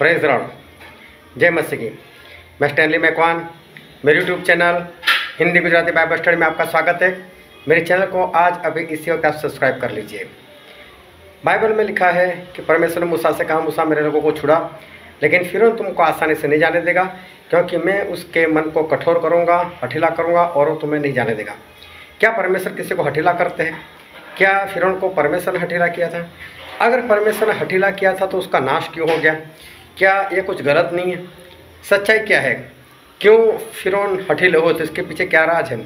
Praise Lord, जय मसीह की। मैं स्टैनली मैकवान, मेरे YouTube channel Hindi Gujarati Bible study में आपका स्वागत है। मेरे चैनल को आज अभी इसी वक्त आप सब्सक्राइब कर लीजिए। बाइबल में लिखा है कि परमेश्वर ने मूसा से कहा, मूसा मेरे लोगों को छुड़ा, लेकिन फिरौन तुमको आसानी से नहीं जाने देगा, क्योंकि मैं उसके मन को कठोर करूँगा, हठीला करूँगा और वो तुम्हें नहीं जाने देगा। क्या परमेश्वर किसी को हठीला करते हैं? क्या फिरौन को परमेश्वर ने हठीला किया था? अगर परमेश्वर ने हठीला किया था तो उसका नाश क्यों हो गया? क्या ये कुछ गलत नहीं है? सच्चाई क्या है? क्यों फिरौन हठीले हुए थे? इसके पीछे क्या राज है?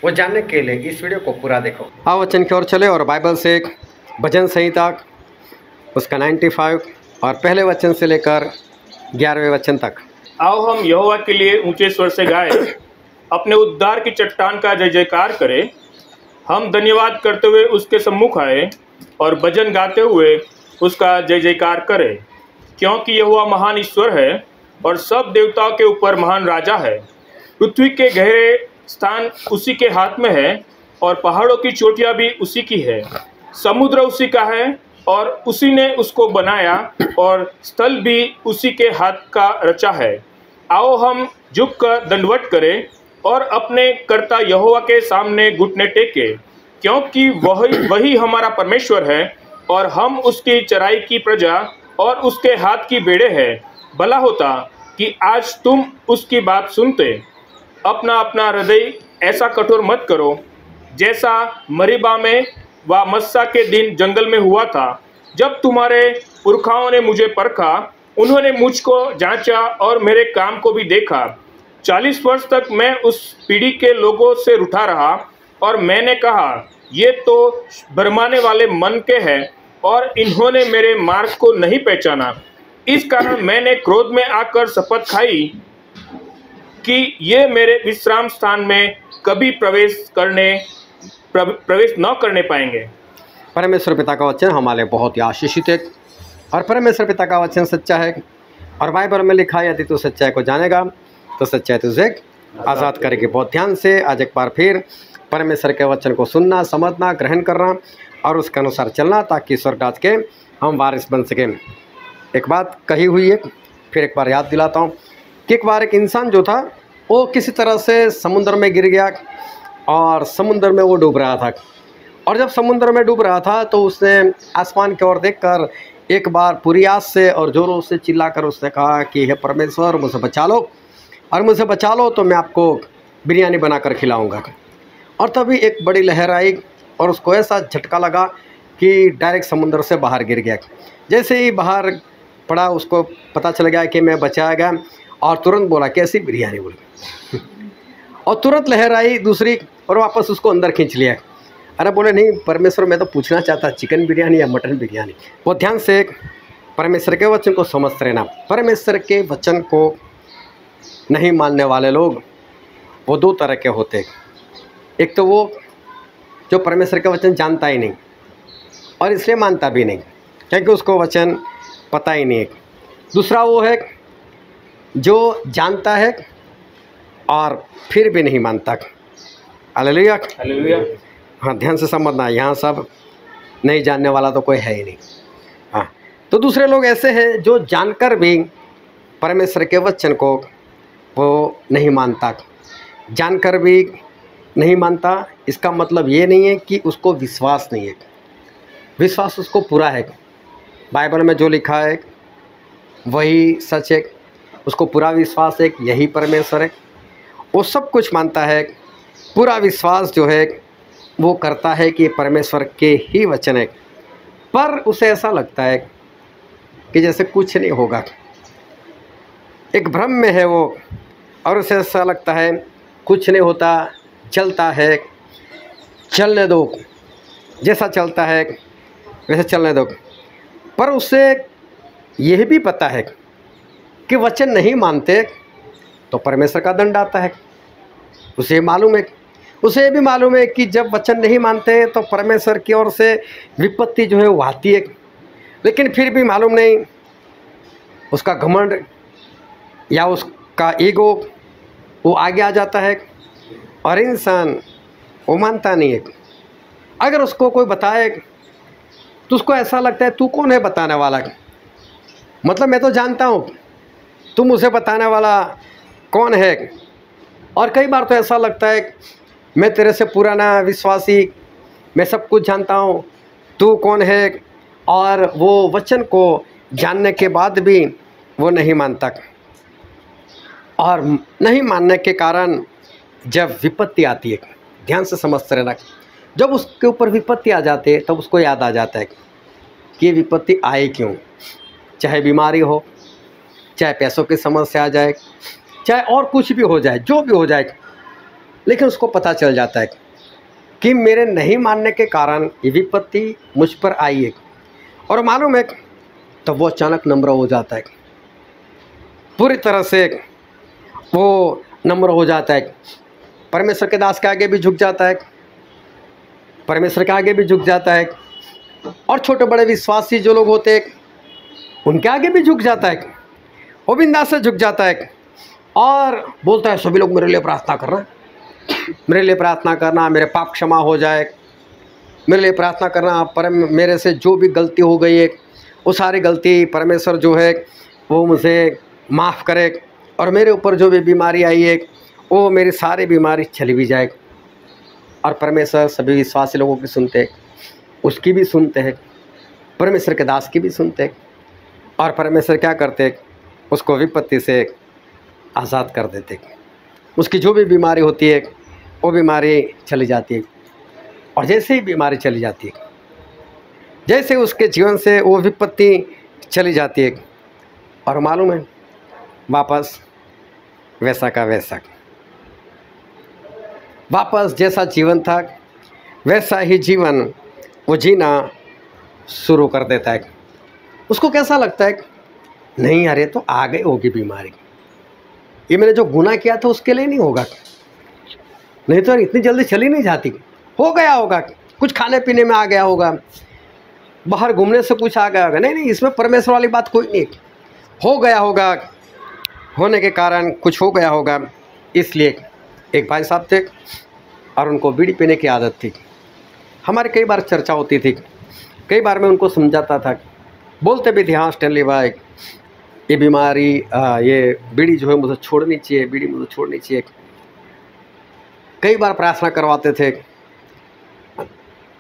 वो जानने के लिए इस वीडियो को पूरा देखो। आओ वचन की ओर चले और बाइबल से एक भजन संहिता उसका 95 और पहले वचन से लेकर 11वें वचन तक। आओ हम यहोवा के लिए ऊंचे स्वर से गाएं, अपने उद्धार की चट्टान का जय जयकार करें। हम धन्यवाद करते हुए उसके सम्मुख आए और भजन गाते हुए उसका जय जयकार करें, क्योंकि यहोवा महान ईश्वर है और सब देवताओं के ऊपर महान राजा है। पृथ्वी के गहरे स्थान उसी के हाथ में है और पहाड़ों की चोटियां भी उसी की है। समुद्र उसी का है और उसी ने उसको बनाया और स्थल भी उसी के हाथ का रचा है। आओ हम झुककर दंडवत करें और अपने कर्ता यहोवा के सामने घुटने टेकें, क्योंकि वही हमारा परमेश्वर है और हम उसकी चराई की प्रजा और उसके हाथ की भेड़ें हैं। भला होता कि आज तुम उसकी बात सुनते। अपना अपना हृदय ऐसा कठोर मत करो जैसा मरीबा में व मस्सा के दिन जंगल में हुआ था, जब तुम्हारे पुरखाओं ने मुझे परखा। उन्होंने मुझको जांचा और मेरे काम को भी देखा। 40 वर्ष तक मैं उस पीढ़ी के लोगों से रूठा रहा और मैंने कहा, ये तो भरमाने वाले मन के हैं और इन्होंने मेरे मार्ग को नहीं पहचाना। इस कारण मैंने क्रोध में आकर शपथ खाई कि ये मेरे विश्राम स्थान में कभी प्रवेश न करने पाएंगे। परमेश्वर पिता का वचन हमारे बहुत ही आशीषित है और परमेश्वर पिता का वचन सच्चा है और बाइबल में लिखा है, यदि तू सच्चाई को जानेगा तो सच्चाई तुझे आज़ाद करेगी। बहुत ध्यान से आज एक बार फिर परमेश्वर के वचन को सुनना, समझना, ग्रहण करना और उसके अनुसार चलना, ताकि स्वर्ग राज के हम वारिस बन सकें। एक बात कही हुई है, फिर एक बार याद दिलाता हूँ कि एक बार एक इंसान जो था वो किसी तरह से समुद्र में गिर गया और समुद्र में वो डूब रहा था। और जब समुद्र में डूब रहा था तो उसने आसमान की ओर देखकर एक बार पूरी आस से और ज़ोरों से चिल्लाकर उसने कहा कि हे परमेश्वर, मुझे बचा लो, और मुझे बचा लो तो मैं आपको बिरयानी बनाकर खिलाऊंगा। और तभी एक बड़ी लहर आई और उसको ऐसा झटका लगा कि डायरेक्ट समुद्र से बाहर गिर गया। जैसे ही बाहर पड़ा उसको पता चल गया कि मैं बचाया गया और तुरंत बोला, कैसी बिरयानी बोली और तुरंत लहर आई दूसरी और वापस उसको अंदर खींच लिया। अरे बोले, नहीं परमेश्वर, मैं तो पूछना चाहता चिकन बिरयानी या मटन बिरयानी। बहुत ध्यान से परमेश्वर के वचन को समझते रहना। परमेश्वर के वचन को नहीं मानने वाले लोग वो दो तरह के होते हैं। एक तो वो जो परमेश्वर का वचन जानता ही नहीं और इसलिए मानता भी नहीं, क्योंकि उसको वचन पता ही नहीं है। दूसरा वो है जो जानता है और फिर भी नहीं मानता। Hallelujah, hallelujah. हाँ, ध्यान से समझना, यहाँ सब नहीं जानने वाला तो कोई है ही नहीं। हाँ, तो दूसरे लोग ऐसे हैं जो जानकर भी परमेश्वर के वचन को वो नहीं मानता। जानकर भी नहीं मानता, इसका मतलब ये नहीं है कि उसको विश्वास नहीं है। विश्वास उसको पूरा है। बाइबल में जो लिखा है वही सच है, उसको पूरा विश्वास है, यही परमेश्वर है। वो सब कुछ मानता है, पूरा विश्वास जो है वो करता है कि परमेश्वर के ही वचन है, पर उसे ऐसा लगता है कि जैसे कुछ नहीं होगा। एक भ्रम में है वो और उसे ऐसा लगता है कुछ नहीं होता, चलता है, चलने दो, जैसा चलता है वैसे चलने दो। पर उसे यह भी पता है कि वचन नहीं मानते तो परमेश्वर का दंड आता है। उसे मालूम है, उसे भी मालूम है कि जब वचन नहीं मानते तो परमेश्वर की ओर से विपत्ति जो है वो आती है। लेकिन फिर भी मालूम नहीं, उसका घमंड या उसका ईगो वो आगे आ जाता है और इंसान वो मानता नहीं है। अगर उसको कोई बताए तो उसको ऐसा लगता है तू कौन है बताने वाला, मतलब मैं तो जानता हूँ तुम उसे बताने वाला कौन है? और कई बार तो ऐसा लगता है मैं तेरे से पुराना विश्वासी, मैं सब कुछ जानता हूँ, तू कौन है? और वो वचन को जानने के बाद भी वो नहीं मानता, और नहीं मानने के कारण जब विपत्ति आती है, ध्यान से समझते रहना, जब उसके ऊपर विपत्ति आ जाती है तब उसको याद आ जाता है कि ये विपत्ति आई क्यों। चाहे बीमारी हो, चाहे पैसों की समस्या आ जाए, चाहे और कुछ भी हो जाए, जो भी हो जाए, लेकिन उसको पता चल जाता है कि मेरे नहीं मानने के कारण ये विपत्ति मुझ पर आई है। और मालूम है, तब वो अचानक नम्र हो जाता है, पूरी तरह से वो नम्र हो जाता है, परमेश्वर के दास के आगे भी झुक जाता है, परमेश्वर के आगे भी झुक जाता है, और छोटे बड़े विश्वासी जो लोग होते हैं उनके आगे भी झुक जाता है, वो बिंदास से झुक जाता है और बोलता है सभी लोग मेरे लिए प्रार्थना करना, मेरे लिए प्रार्थना करना, मेरे पाप क्षमा हो जाए, मेरे लिए प्रार्थना करना, मेरे से जो भी गलती हो गई है वो सारी गलती परमेश्वर जो है वो मुझे माफ़ करे, और मेरे ऊपर जो भी बीमारी आई है वो मेरी सारी बीमारी चली भी जाए। और परमेश्वर सभी विश्वासी लोगों की सुनते हैं, उसकी भी सुनते हैं, परमेश्वर के दास की भी सुनते हैं, और परमेश्वर क्या करते हैं, उसको विपत्ति से आज़ाद कर देते। उसकी जो भी बीमारी होती है वो बीमारी चली जाती है, और जैसे ही बीमारी चली जाती है, जैसे उसके जीवन से वो विपत्ति चली जाती है, और मालूम है वापस वैसा का वैसा, वापस जैसा जीवन था वैसा ही जीवन वो जीना शुरू कर देता है। उसको कैसा लगता है, नहीं अरे तो आ गई होगी बीमारी, ये मैंने जो गुनाह किया था उसके लिए नहीं होगा, नहीं तो इतनी जल्दी चली नहीं जाती, हो गया होगा, कुछ खाने पीने में आ गया होगा, बाहर घूमने से कुछ आ गया होगा, नहीं नहीं इसमें परमेश्वर वाली बात कोई नहीं, हो गया होगा, होने के कारण कुछ हो गया होगा। इसलिए एक भाई साहब थे और उनको बीड़ी पीने की आदत थी। हमारी कई बार चर्चा होती थी, कई बार मैं उनको समझाता था, बोलते भी थे हाँ स्टैनली भाई ये बीमारी ये बीड़ी जो है मुझे छोड़नी चाहिए, बीड़ी मुझे छोड़नी चाहिए। कई बार प्रार्थना करवाते थे,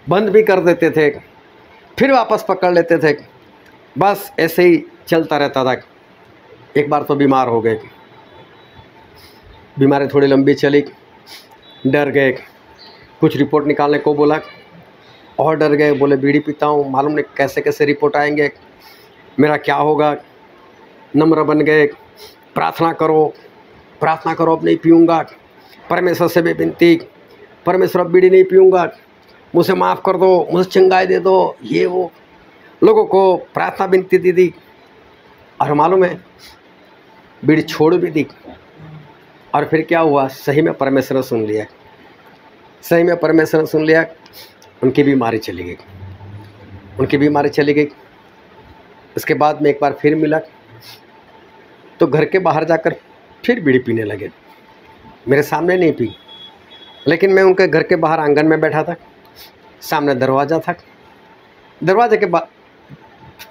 बंद भी कर देते थे, फिर वापस पकड़ लेते थे, बस ऐसे ही चलता रहता था। एक बार तो बीमार हो गए, बीमारी थोड़ी लंबी चली, डर गए, कुछ रिपोर्ट निकालने को बोला और डर गए, बोले बीड़ी पीता हूँ, मालूम नहीं कैसे कैसे रिपोर्ट आएंगे, मेरा क्या होगा। नम्र बन गए, प्रार्थना करो अब नहीं पीऊँगा, परमेश्वर से भी विनती, परमेश्वर अब बीड़ी नहीं पीऊँगा, मुझे माफ़ कर दो, मुझे चंगाई दे दो, ये वो लोगों को प्रार्थना विनती दी। और मालूम है बीड़ी छोड़ भी दी, और फिर क्या हुआ, सही में परमेश्वर ने सुन लिया, सही में परमेश्वर ने सुन लिया, उनकी बीमारी चली गई, उनकी बीमारी चली गई। उसके बाद में एक बार फिर मिला तो घर के बाहर जाकर फिर बीड़ी पीने लगे, मेरे सामने नहीं पी, लेकिन मैं उनके घर के बाहर आंगन में बैठा था, सामने दरवाज़ा था, दरवाजे के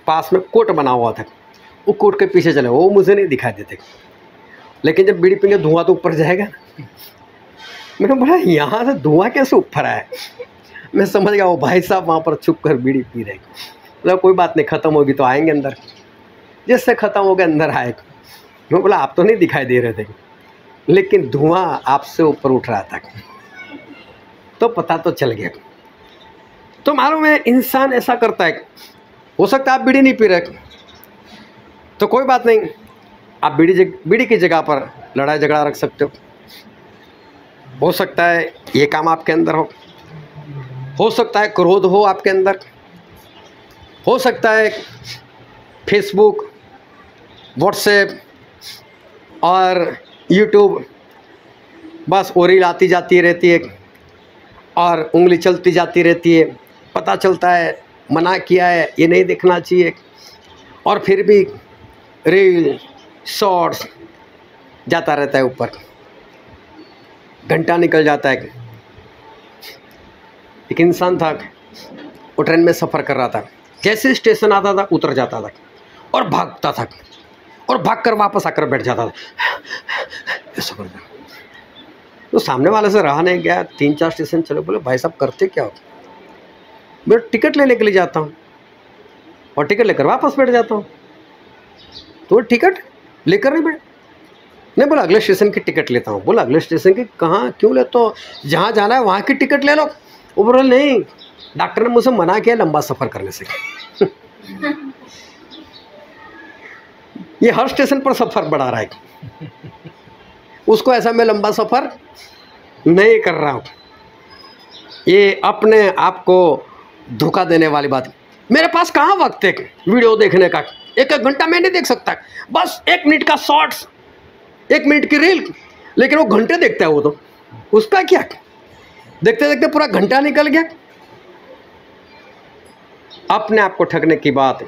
पास में कोट बना हुआ था, वो कोट के पीछे चले, वो मुझे नहीं दिखाई देते, लेकिन जब बीड़ी पीने धुआं तो ऊपर जाएगा। मैंने बोला यहाँ से धुआं कैसे ऊपर आया, मैं समझ गया वो भाई साहब वहाँ पर छुप कर बीड़ी पी रहे। मतलब कोई बात नहीं, ख़त्म होगी तो आएंगे अंदर, जिससे ख़त्म हो गया अंदर आए। मैं बोला आप तो नहीं दिखाई दे रहे थे, लेकिन धुआं आपसे ऊपर उठ रहा था, तो पता तो चल गया। तो मालूम है इंसान ऐसा करता है, हो सकता है आप बीड़ी नहीं पी रहे तो कोई बात नहीं, आप बीड़ी की जगह पर लड़ाई झगड़ा रख सकते हो सकता है ये काम आपके अंदर हो सकता है क्रोध हो आपके अंदर, हो सकता है फेसबुक, व्हाट्सएप और यूट्यूब बस वो रील आती जाती रहती है और उंगली चलती जाती रहती है, पता चलता है मना किया है ये नहीं देखना चाहिए, और फिर भी रील शॉर्ट्स जाता रहता है ऊपर, घंटा निकल जाता है। एक इंसान था, वो ट्रेन में सफ़र कर रहा था, जैसे स्टेशन आता था उतर जाता था और भागता था, और भागकर वापस आकर बैठ जाता था ऐसा करके। तो सामने वाले से रहा नहीं गया, 3-4 स्टेशन चले, बोले भाई साहब करते क्या हो? मैं टिकट लेने के लिए जाता हूँ और टिकट लेकर वापस बैठ जाता हूँ। तो टिकट लेकर नहीं बैठ, नहीं बोला अगले स्टेशन की टिकट लेता हूँ। बोला अगले स्टेशन की कहाँ, क्यों लेते हो? जहाँ जाना है वहाँ की टिकट ले लो। वो बोला नहीं, डॉक्टर ने मुझे मना किया लंबा सफ़र करने से। ये हर स्टेशन पर सफ़र बढ़ा रहा है, उसको ऐसा मैं लंबा सफ़र नहीं कर रहा हूँ। ये अपने आप को धोखा देने वाली बात। मेरे पास कहाँ वक्त है वीडियो देखने का, 1-1 घंटा मैं नहीं देख सकता, बस 1 मिनट का शॉर्ट्स, 1 मिनट की रील, लेकिन वो घंटे देखता है वो तो, उसका क्या, देखते देखते पूरा घंटा निकल गया। अपने आप को ठगने की बात,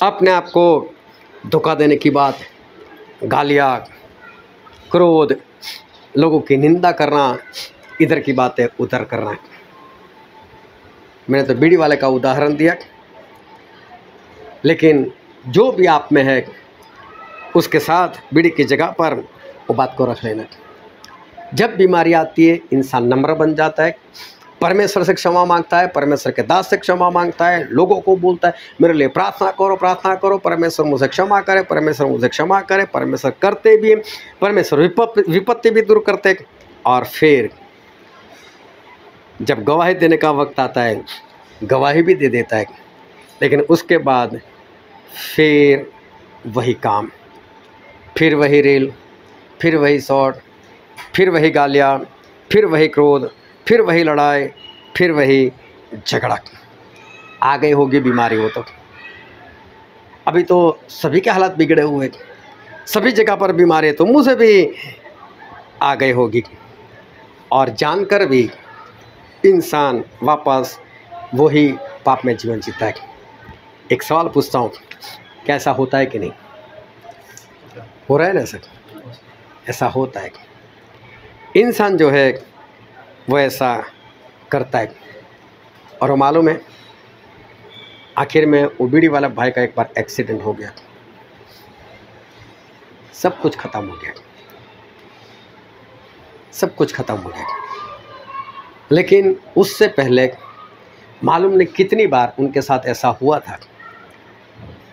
अपने आप को धोखा देने की बात, गालियाँ, क्रोध, लोगों की निंदा करना, इधर की बातें उधर करना। मैंने तो बीड़ी वाले का उदाहरण दिया, लेकिन जो भी आप में है उसके साथ बीड़ी की जगह पर वो बात को रख लेना। जब बीमारी आती है इंसान नम्र बन जाता है, परमेश्वर से क्षमा मांगता है, परमेश्वर के दास से क्षमा मांगता है, लोगों को बोलता है मेरे लिए प्रार्थना करो, परमेश्वर मुझे क्षमा करे, परमेश्वर मुझे क्षमा करे। परमेश्वर करते भी, परमेश्वर विपत्ति भी दूर करते। और फिर जब गवाही देने का वक्त आता है गवाही भी दे देता है, लेकिन उसके बाद फिर वही काम, फिर वही रील, फिर वही शॉर्ट, फिर वही गालियाँ, फिर वही क्रोध, फिर वही लड़ाई, फिर वही झगड़ा। आ गई होगी बीमारी। हो तो अभी तो सभी के हालात बिगड़े हुए, सभी जगह पर बीमारी, तो मुझे भी आ गई होगी। और जानकर भी इंसान वापस वही पाप में जीवन जीता है। एक सवाल पूछता हूँ, क्या ऐसा होता है कि नहीं? हो रहा है ना सर? ऐसा होता है। इंसान जो है वो ऐसा करता है। और वो मालूम है, आखिर में वो बीड़ी वाला भाई का एक बार एक्सीडेंट हो गया, सब कुछ ख़त्म हो गया, सब कुछ ख़त्म हो गया। लेकिन उससे पहले मालूम नहीं कितनी बार उनके साथ ऐसा हुआ था।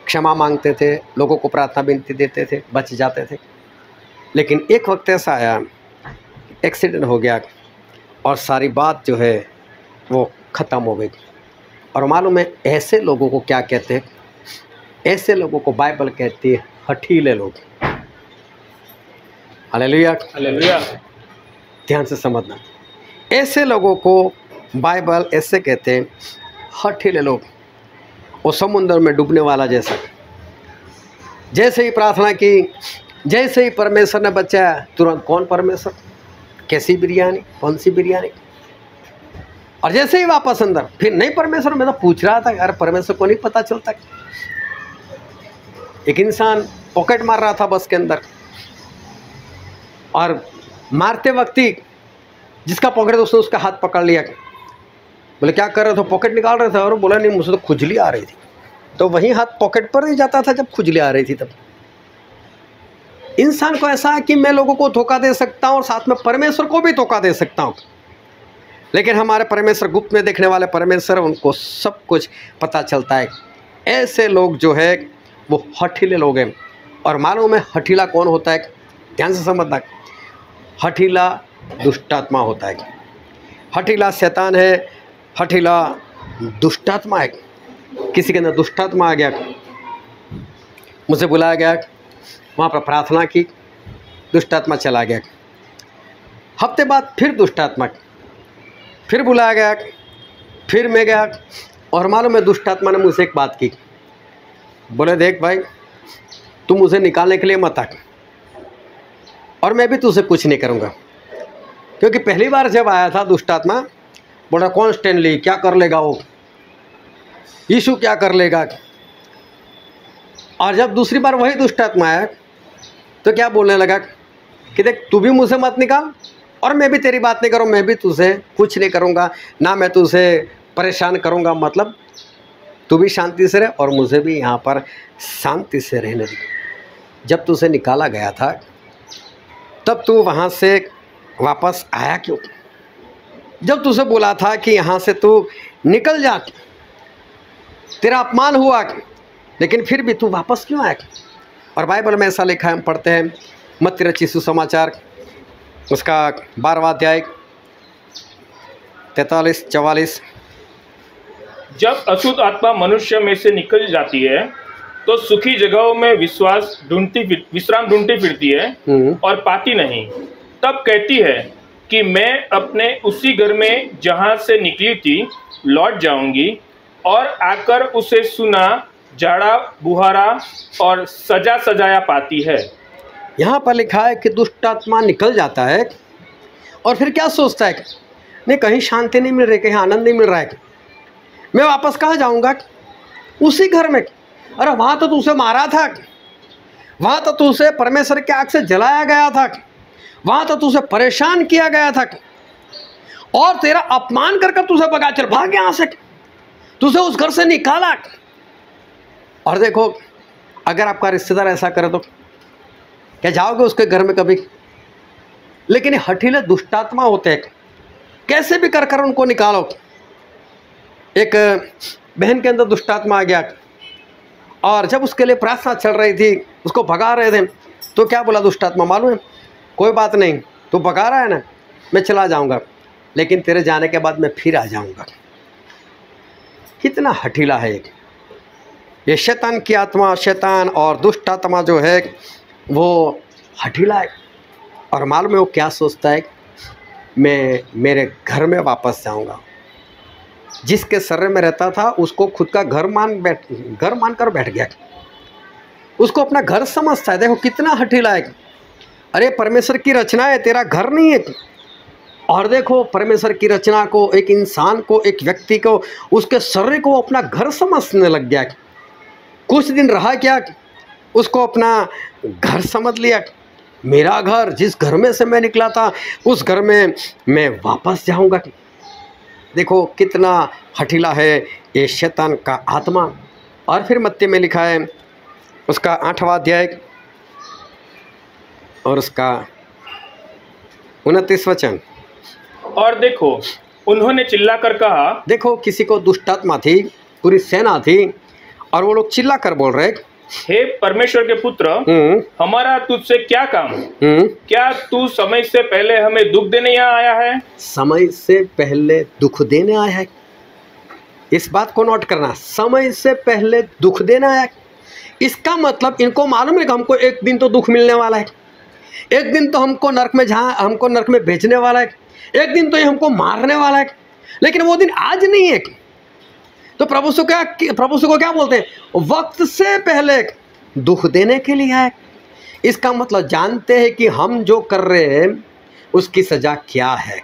क्षमा मांगते थे, लोगों को प्रार्थना विनती देते थे, बच जाते थे। लेकिन एक वक्त ऐसा आया, एक्सीडेंट हो गया और सारी बात जो है वो ख़त्म हो गई। और मालूम है ऐसे लोगों को क्या कहते हैं? ऐसे लोगों को बाइबल कहती है हठीले लोग। Hallelujah, hallelujah. ध्यान से समझना, ऐसे लोगों को बाइबल ऐसे कहते हैं हठीले लोग। वो समुद्र में डूबने वाला जैसा, जैसे ही प्रार्थना की, जैसे ही परमेश्वर ने बचाया, तुरंत कौन परमेश्वर, कैसी बिरयानी, कौन सी बिरयानी। और जैसे ही वापस अंदर, फिर नहीं परमेश्वर। मैं तो पूछ रहा था यार परमेश्वर को नहीं पता चलता। एक इंसान पॉकेट मार रहा था बस के अंदर, और मारते वक्त ही जिसका पॉकेट था उसने उसका हाथ पकड़ लिया। बोले क्या कर रहे थे? पॉकेट निकाल रहे थे। और बोला नहीं, मुझे तो खुजली आ रही थी। तो वहीं हाथ पॉकेट पर नहीं जाता था जब खुजली आ रही थी तब। इंसान को ऐसा है कि मैं लोगों को धोखा दे सकता हूँ और साथ में परमेश्वर को भी धोखा दे सकता हूँ। लेकिन हमारे परमेश्वर, गुप्त में देखने वाले परमेश्वर, उनको सब कुछ पता चलता है। ऐसे लोग जो है वो हठीले लोग हैं। और मालूम है हठीला कौन होता है? ध्यान से समझना, हठीला दुष्टात्मा होता है। हठीला शैतान है, हठीला दुष्टात्मा है। किसी के अंदर दुष्टात्मा आ गया, मुझे बुलाया गया, वहाँ पर प्रार्थना की, दुष्टात्मा चला गया। हफ्ते बाद फिर दुष्टात्मा, फिर बुलाया गया, फिर मैं गया। और मालूम है दुष्टात्मा ने मुझसे एक बात की, बोले देख भाई, तू मुझे निकालने के लिए मत आ, और मैं भी तुझसे कुछ नहीं करूँगा। क्योंकि पहली बार जब आया था दुष्टात्मा, बोला कौन स्टैनली, क्या कर लेगा वो, यीशु क्या कर लेगा। और जब दूसरी बार वही दुष्टात्मा आया तो क्या बोलने लगा कि देख तू भी मुझसे मत निकाल और मैं भी तेरी बात नहीं करूँ, मैं भी तुझे कुछ नहीं करूँगा, ना मैं तुझे परेशान करूँगा। मतलब तू भी शांति से रह और मुझे भी यहाँ पर शांति से रहने दे। जब तुझे निकाला गया था तब तू वहाँ से वापस आया क्यों? जब तुझे बोला था कि यहाँ से तू निकल जा, तेरा अपमान हुआ, लेकिन फिर भी तू वापस क्यों आया? और बाइबल में ऐसा लिखा है, हम पढ़ते हैं मत्ती रचित सुसमाचार उसका 12वां अध्याय 43-44। जब अशुद्ध आत्मा मनुष्य में से निकल जाती है तो सुखी जगहों में विश्राम ढूंढती फिरती है और पाती नहीं। तब कहती है कि मैं अपने उसी घर में जहां से निकली थी लौट जाऊंगी, और आकर उसे सुना, जाड़ा बुहारा और सजा सजाया पाती है। यहाँ पर लिखा है कि दुष्ट आत्मा निकल जाता है और फिर क्या सोचता है, नहीं कहीं शांति नहीं मिल रही, कहीं आनंद नहीं मिल रहा है, मैं वापस कहाँ जाऊँगा? उसी घर में। अरे वहाँ तो तुझे मारा था, वहाँ तो तुझे परमेश्वर के आग से जलाया गया था, वहाँ तो तुझे परेशान किया गया था, और तेरा अपमान कर तुझे भगा, चल भाग यहाँ से, तुझे उस घर से निकाला। और देखो, अगर आपका रिश्तेदार ऐसा करे तो क्या जाओगे उसके घर में कभी? लेकिन ये हठीले दुष्टात्मा होते हैं, कैसे भी कर कर उनको निकालो। एक बहन के अंदर दुष्टात्मा आ गया और जब उसके लिए प्रार्थना चल रही थी, उसको भगा रहे थे, तो क्या बोला दुष्टात्मा मालूम है? कोई बात नहीं, तू भगा रहा है ना, मैं चला जाऊंगा, लेकिन तेरे जाने के बाद मैं फिर आ जाऊंगा। कितना हठीला है ये शैतान की आत्मा। शैतान और दुष्ट आत्मा जो है वो हठीला है, और मालूम है वो क्या सोचता है? मैं मेरे घर में वापस जाऊंगा। जिसके शरीर में रहता था उसको खुद का घर मान कर बैठ गया, उसको अपना घर समझता है। देखो कितना हठीला है। अरे परमेश्वर की रचना है, तेरा घर नहीं है। और देखो परमेश्वर की रचना को, एक इंसान को, एक व्यक्ति को, उसके शरीर को अपना घर समझने लग गया। कुछ दिन रहा क्या, उसको अपना घर समझ लिया। मेरा घर, जिस घर में से मैं निकला था उस घर में मैं वापस जाऊंगा। देखो कितना हठीला है ये शैतान का आत्मा। और फिर मत्ती में लिखा है उसका 8वां अध्याय और उसका 29 वचन। और देखो, उन्होंने चिल्लाकर कहा, देखो किसी को दुष्टात्मा थी, पूरी सेना थी, और वो लोग चिल्लाकर बोल रहे, हे परमेश्वर के पुत्र, हमारा तुझसे क्या काम? क्या तू समय से पहले हमें दुख देने यहाँ आया है? समय से पहले दुख देने आया है। इस बात को नोट करना, समय से पहले दुख देने आया है। इसका मतलब इनको मालूम है कि हमको एक दिन तो दुख मिलने वाला है, एक दिन तो हमको नरक में, जहाँ हमको नरक में भेजने वाला है, एक दिन तो ये हमको मारने वाला है, लेकिन वो दिन आज नहीं है। तो प्रभु से को क्या बोलते हैं? वक्त से पहले दुख देने के लिए है। इसका मतलब जानते हैं कि हम जो कर रहे हैं उसकी सजा क्या है।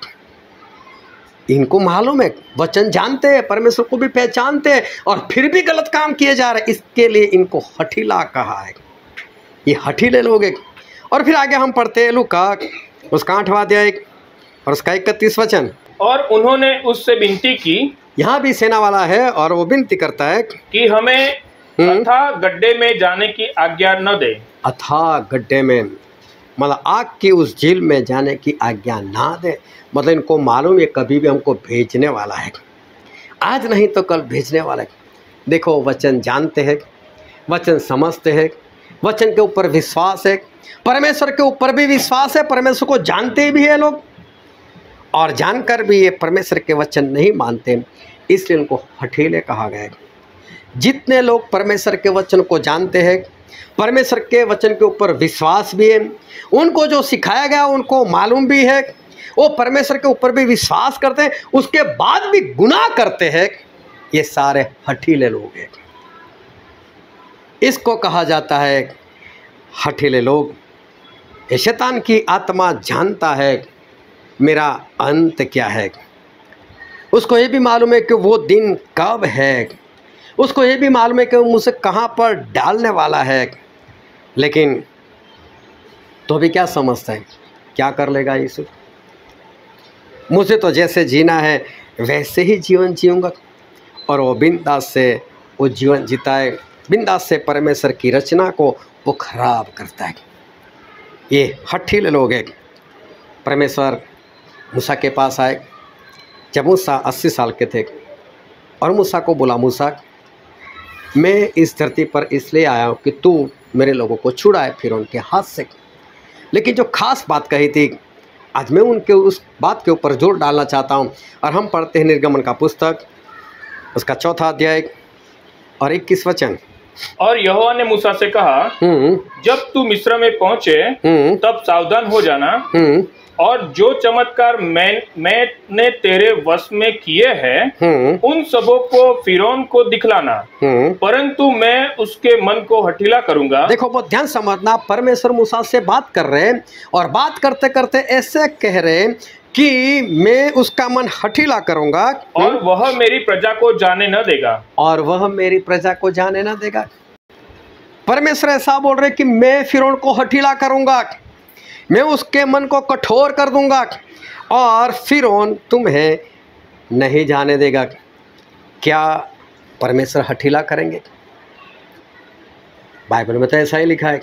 इनको मालूम है, वचन जानते हैं, परमेश्वर को भी पहचानते हैं, और फिर भी गलत काम किए जा रहे हैं। इसके लिए इनको हठीला कहा है। ये हठीले लोग हैं। और फिर आगे हम पढ़ते हैं लूका उसका 8वां अध्याय और उसका 31 वचन। और उन्होंने उससे विनती की, यहाँ भी सेना वाला है और वो विनती करता है कि हमें अथाह गड्ढे में जाने की आज्ञा न दे। अथाह गड्ढे में मतलब आग की उस झील में जाने की आज्ञा ना दे। मतलब इनको मालूम है कभी भी हमको भेजने वाला है, आज नहीं तो कल भेजने वाला है। देखो वचन जानते हैं, वचन समझते हैं, वचन के ऊपर विश्वास है, परमेश्वर के ऊपर भी विश्वास है, परमेश्वर को जानते भी है लोग, और जानकर भी ये परमेश्वर के वचन नहीं मानते, इसलिए उनको हठीले कहा गया है। जितने लोग परमेश्वर के वचन को जानते हैं, परमेश्वर के वचन के ऊपर विश्वास भी है, उनको जो सिखाया गया उनको मालूम भी है, वो परमेश्वर के ऊपर भी विश्वास करते हैं, उसके बाद भी गुनाह करते हैं, ये सारे हठीले लोग हैं। इसको कहा जाता है हठीले लोग। ये शैतान की आत्मा जानता है मेरा अंत क्या है। उसको ये भी मालूम है कि वो दिन कब है, उसको ये भी मालूम है कि वो मुझसे कहाँ पर डालने वाला है, लेकिन तो भी क्या समझता है, क्या कर लेगा यीशु? मुझे तो जैसे जीना है वैसे ही जीवन जीऊँगा, और वो बिंदास से वो जीवन जीता है, बिंदास से परमेश्वर की रचना को वो खराब करता है। ये हठीले लोग हैं। परमेश्वर मूसा के पास आए जब मूसा 80 साल के थे और मूसा को बोला, मूसा मैं इस धरती पर इसलिए आया हूँ कि तू मेरे लोगों को छुड़ाए फिरौन के हाथ से। लेकिन जो खास बात कही थी आज मैं उनके उस बात के ऊपर जोर डालना चाहता हूँ। और हम पढ़ते हैं निर्गमन का पुस्तक उसका 4 अध्याय और 21 वचन। और यहोवा ने मूसा से कहा, जब तू मिस्र में पहुंचे तब सावधान हो जाना और जो चमत्कार मैंने तेरे वश में किए हैं उन सबों को फिरौन को दिखलाना, परंतु मैं उसके मन को हठीला करूंगा। देखो बहुत ध्यान समझना, परमेश्वर मूसा से बात कर रहे हैं और बात करते करते ऐसे कह रहे हैं कि मैं उसका मन हठीला करूंगा और वह मेरी प्रजा को जाने न देगा। और वह मेरी प्रजा को जाने न देगा। परमेश्वर ऐसा बोल रहे कि मैं फिरौन को हठीला करूंगा, मैं उसके मन को कठोर कर दूंगा और फिरौन तुम्हें नहीं जाने देगा। क्या परमेश्वर हठीला करेंगे? बाइबल में तो ऐसा ही लिखा है।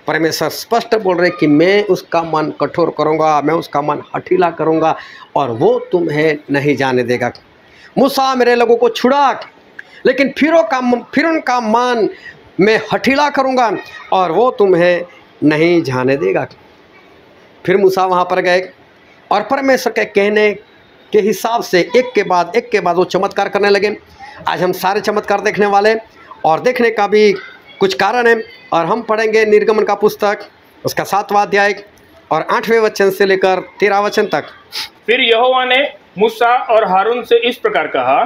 परमेश्वर स्पष्ट बोल रहे कि मैं उसका मन कठोर करूंगा, मैं उसका मन हठीला करूंगा और वो तुम्हें नहीं जाने देगा। मूसा मेरे लोगों को छुड़ा, लेकिन फिरौन का मन मैं हठीला करूंगा और वो तुम्हें नहीं जाने देगा। फिर मूसा वहाँ पर गए और परमेश्वर के कहने के हिसाब से एक के बाद वो चमत्कार करने लगे। आज हम सारे चमत्कार देखने वाले और देखने का भी कुछ कारण है। और हम पढ़ेंगे निर्गमन का पुस्तक उसका 7वां अध्याय और 8वें वचन से लेकर 13 वचन तक। फिर यहोवा ने मूसा और हारून से इस प्रकार कहा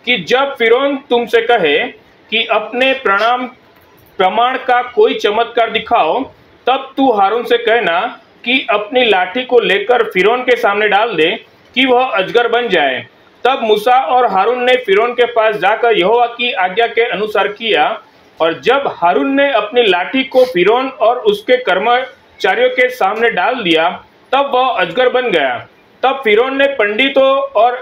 कि जब फिरौन तुमसे कहे कि अपने प्रमाण का कोई चमत्कार दिखाओ, तब तू हारून से कहना कि अपनी लाठी को लेकर फिरौन के सामने डाल दे कि वह अजगर बन जाए। तब मूसा और हारून ने फिरौन के पास जाकर यहोवा की आज्ञा के अनुसार किया। और जब हारून ने अपनी लाठी को फिरौन और उसके कर्मचारियों के सामने डाल दिया, तब वह अजगर बन गया। तब फिरौन ने पंडितों और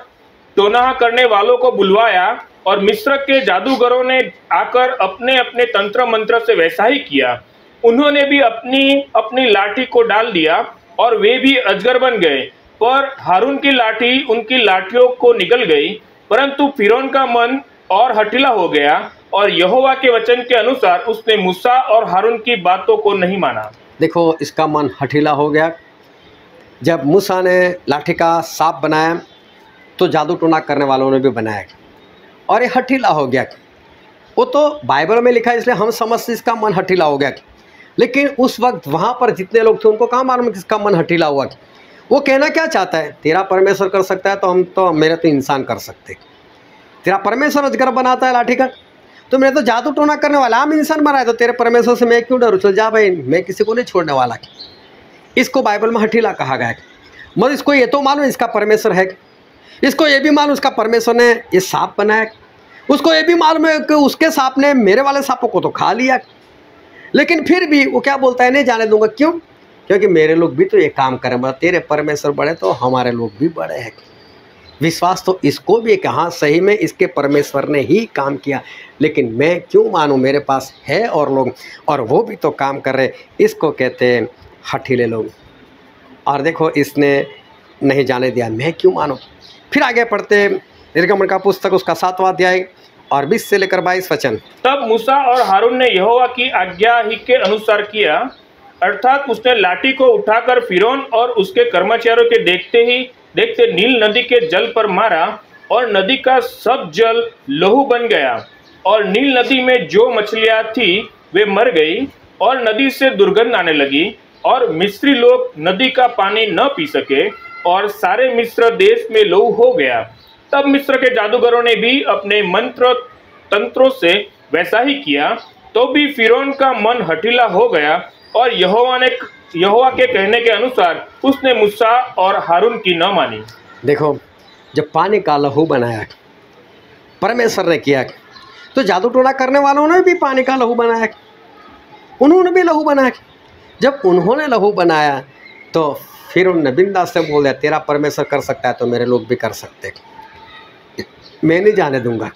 टोनाह करने वालों को बुलवाया और मिस्र के जादूगरों ने आकर अपने अपने तंत्र मंत्र से वैसा ही किया। उन्होंने भी अपनी लाठी को डाल दिया और वे भी अजगर बन गए। पर हारून की लाठी उनकी लाठियों को निगल गई, परंतु फिरौन का मन और हठीला हो गया और यहोवा के वचन के अनुसार उसने मूसा और हारून की बातों को नहीं माना। देखो इसका मन हठीला हो गया। जब मूसा ने लाठी का सांप बनाया तो जादू टोना करने वालों ने भी बनाया और ये हठीला हो गया। वो तो बाइबल में लिखा है इसलिए हम समझते इसका मन हठीला हो गया। लेकिन उस वक्त वहाँ पर जितने लोग थे उनको कहाँ मालूम किसका मन हठीला हुआ। वो कहना क्या चाहता है, तेरा परमेश्वर कर सकता है तो मेरे तो इंसान कर सकते। तेरा परमेश्वर अजगर बनाता है लाठी का, तो मेरे तो जादू टोना करने वाला हम इंसान बनाए, तो तेरे परमेश्वर से मैं क्यों डरूँ? चल जा भाई, मैं किसी को नहीं छोड़ने वाला। इसको बाइबल में हठीला कहा गया है। मगर इसको ये तो मालूम इसका परमेश्वर है, इसको ये भी मालूम उसका परमेश्वर ने ये सांप बनाया, उसको ये भी मालूम है कि उसके सांप ने मेरे वाले सांपों को तो खा लिया। लेकिन फिर भी वो क्या बोलता है, नहीं जाने दूंगा। क्यों? क्योंकि मेरे लोग भी तो ये काम करें, मतलब तेरे परमेश्वर बड़े तो हमारे लोग भी बड़े हैं। विश्वास तो इसको भी है कि हाँ सही में इसके परमेश्वर ने ही काम किया, लेकिन मैं क्यों मानूं, मेरे पास है और लोग और वो भी तो काम कर रहे। इसको कहते हैं हठीले लोग। और देखो इसने नहीं जाने दिया, मैं क्यों मानूं। फिर आगे पढ़ते निर्गमन का पुस्तक उसका 7वां अध्याय और 20 से लेकर 22 वचन। तब मूसा और हारून ने यहोवा की आज्ञा ही के अनुसार किया, अर्थात उसने लाठी को उठाकर फिरौन और उसके कर्मचारियों के देखते नील नदी के जल पर मारा और नदी का सब जल लहू बन गया और नील नदी में जो मछलियां थी वे मर गई और नदी से दुर्गंध आने लगी और मिस्री लोग नदी का पानी न पी सके और सारे मिस्र देश में लहू हो गया। तब मिस्र के जादूगरों ने भी अपने मंत्र तंत्रों से वैसा ही किया, तो भी फिरौन का मन हठीला हो गया और यहोवा के कहने के अनुसार उसने मूसा और हारून की न मानी। देखो जब पानी का लहू बनाया परमेश्वर ने किया, तो जादू टोना करने वालों ने भी पानी का लहू बनाया, उन्होंने भी लहू बनाया। जब उन्होंने लहू बनाया तो फिर उन्होंने बिंदास से बोल दिया, तेरा परमेश्वर कर सकता है तो मेरे लोग भी कर सकते, मैं नहीं जाने दूंगा।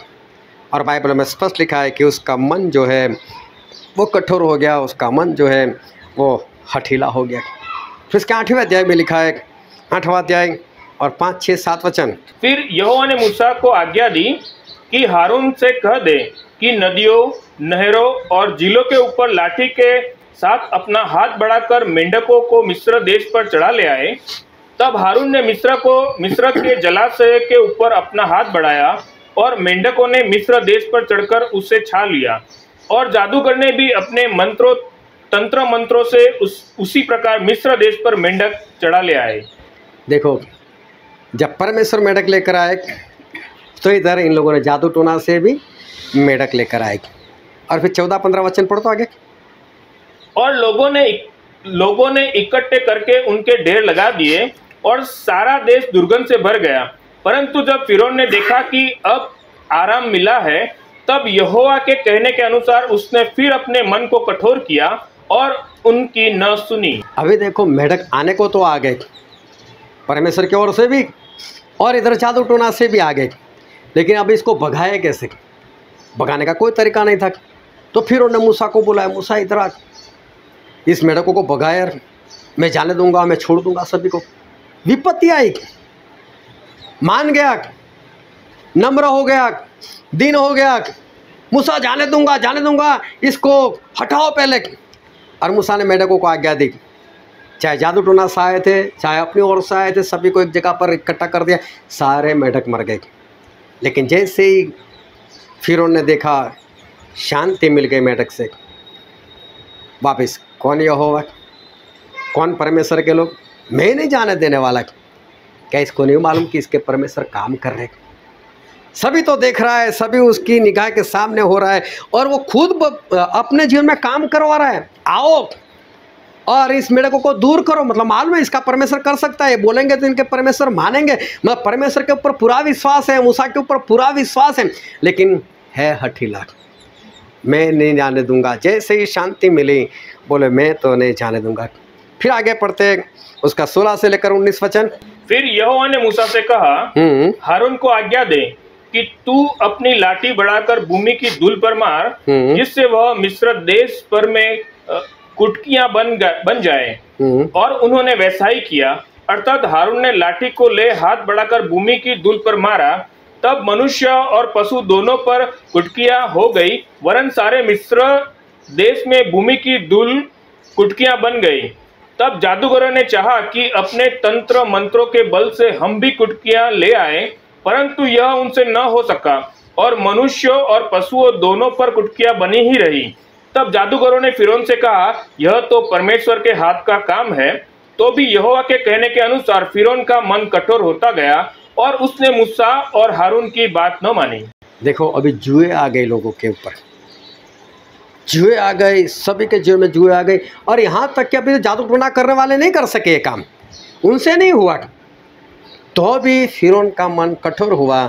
और बाइबल में स्पष्ट लिखा है कि उसका मन जो है वो कठोर हो गया, उसका मन जो है वो हठीला हो गया। फिर इसके 8वें अध्याय में लिखा है, 8वां अध्याय और 5, 6, 7 वचन। फिर यहोवा ने मूसा को आज्ञा दी कि हारून से कह दे कि नदियों, नहरों और झीलों के ऊपर लाठी के साथ अपना हाथ बढ़ाकर मेंढकों को मिस्र देश पर चढ़ा ले आए। तब हारून ने मिस्र के जलाशय के ऊपर अपना हाथ बढ़ाया और मेंढकों ने मिस्र देश पर चढ़कर उसे छा लिया। और जादूगर ने भी अपने तंत्र मंत्रों से उसी प्रकार मिस्र देश पर मेंढक चढ़ा ले आए। देखो, जब परमेश्वर मेंढक लेकर आए तो इधर इन लोगों ने जादू टोना से भी मेंढक लेकर आए। और फिर 14-15 वचन पढ़ तो आगे। और लोगों ने इकट्ठे करके उनके ढेर लगा दिए और सारा देश दुर्गंध से भर गया। परंतु जब फिरौन ने देखा कि अब आराम मिला है, तब यहोवा के कहने के अनुसार उसने फिर अपने मन को कठोर किया और उनकी न सुनी। अभी देखो, मेंढक आने को तो आ गए परमेश्वर की ओर से भी, और इधर जादू टोना से भी आ गए, लेकिन अब इसको भगाए कैसे? भगाने का कोई तरीका नहीं था। तो फिर उन्होंने मूसा को बुलाया, मूसा इधर आ, इस मेंढकों को भगाए, यार मैं जाने दूंगा, मैं छोड़ दूंगा सभी को। विपत्ति आई, मान गया, नम्र हो गया, दिन हो गया, मूसा जाने दूंगा, इसको हटाओ पहले। और मूसा ने मेंढकों को आज्ञा दी, चाहे जादू टोना से आए थे, चाहे अपनी ओर से आए थे, सभी को एक जगह पर इकट्ठा कर दिया। सारे मेंढक मर गए। लेकिन जैसे ही फिरौन ने देखा शांति मिल गई मेंढक से, वापस कौन यहोवा, कौन परमेश्वर के लोग, मैं नहीं जाने देने वाला। क्या इसको नहीं मालूम कि इसके परमेश्वर काम कर रहे? सभी तो देख रहा है, सभी उसकी निगाह के सामने हो रहा है, और वो खुद अपने जीवन में काम करवा रहा है। आओ और इस मेंढकों को दूर करो। मतलब मालूम है इसका परमेश्वर कर सकता है, बोलेंगे तो इनके परमेश्वर मानेंगे। मतलब परमेश्वर के ऊपर पूरा विश्वास है, मूसा के ऊपर पूरा विश्वास है, लेकिन है हठीला। मैं नहीं जाने दूंगा। जैसे ही शांति मिली, बोले मैं तो नहीं जाने दूंगा। फिर आगे पढ़ते उसका 16 से लेकर 19 वचन। फिर यहोवा ने मूसा से कहा, हारून को आज्ञा दे कि तू अपनी लाठी बढ़ाकर भूमि की धूल पर मार, जिससे वह मिस्र देश पर में कुटकियां बन जाए। और उन्होंने वैसा ही किया, अर्थात हारून ने लाठी को ले हाथ बढ़ाकर भूमि की धूल पर मारा। तब मनुष्य और पशु दोनों पर कुटकियां हो गई, वरन सारे मिस्र देश में भूमि की धूल कुटकियां बन गई। तब जादूगरों ने चाहा कि अपने तंत्र मंत्रों के बल से हम भी कुटकियां ले आए, परंतु यह उनसे न हो सका, और मनुष्यों और पशुओं दोनों पर कुटकियां बनी ही रही। तब जादूगरों ने फिरौन से कहा, यह तो परमेश्वर के हाथ का काम है। तो भी यहोवा के कहने के अनुसार फिरौन का मन कठोर होता गया, और उसने मूसा और हारून की बात न मानी। देखो, अभी जुए आ गए लोगों के ऊपर, जुए आ गए, सभी के जीवन में जुए आ गए। और यहाँ तक कि अभी जादू टोना करने वाले नहीं कर सके ये काम, उनसे नहीं हुआ। तो भी फिरौन का मन कठोर हुआ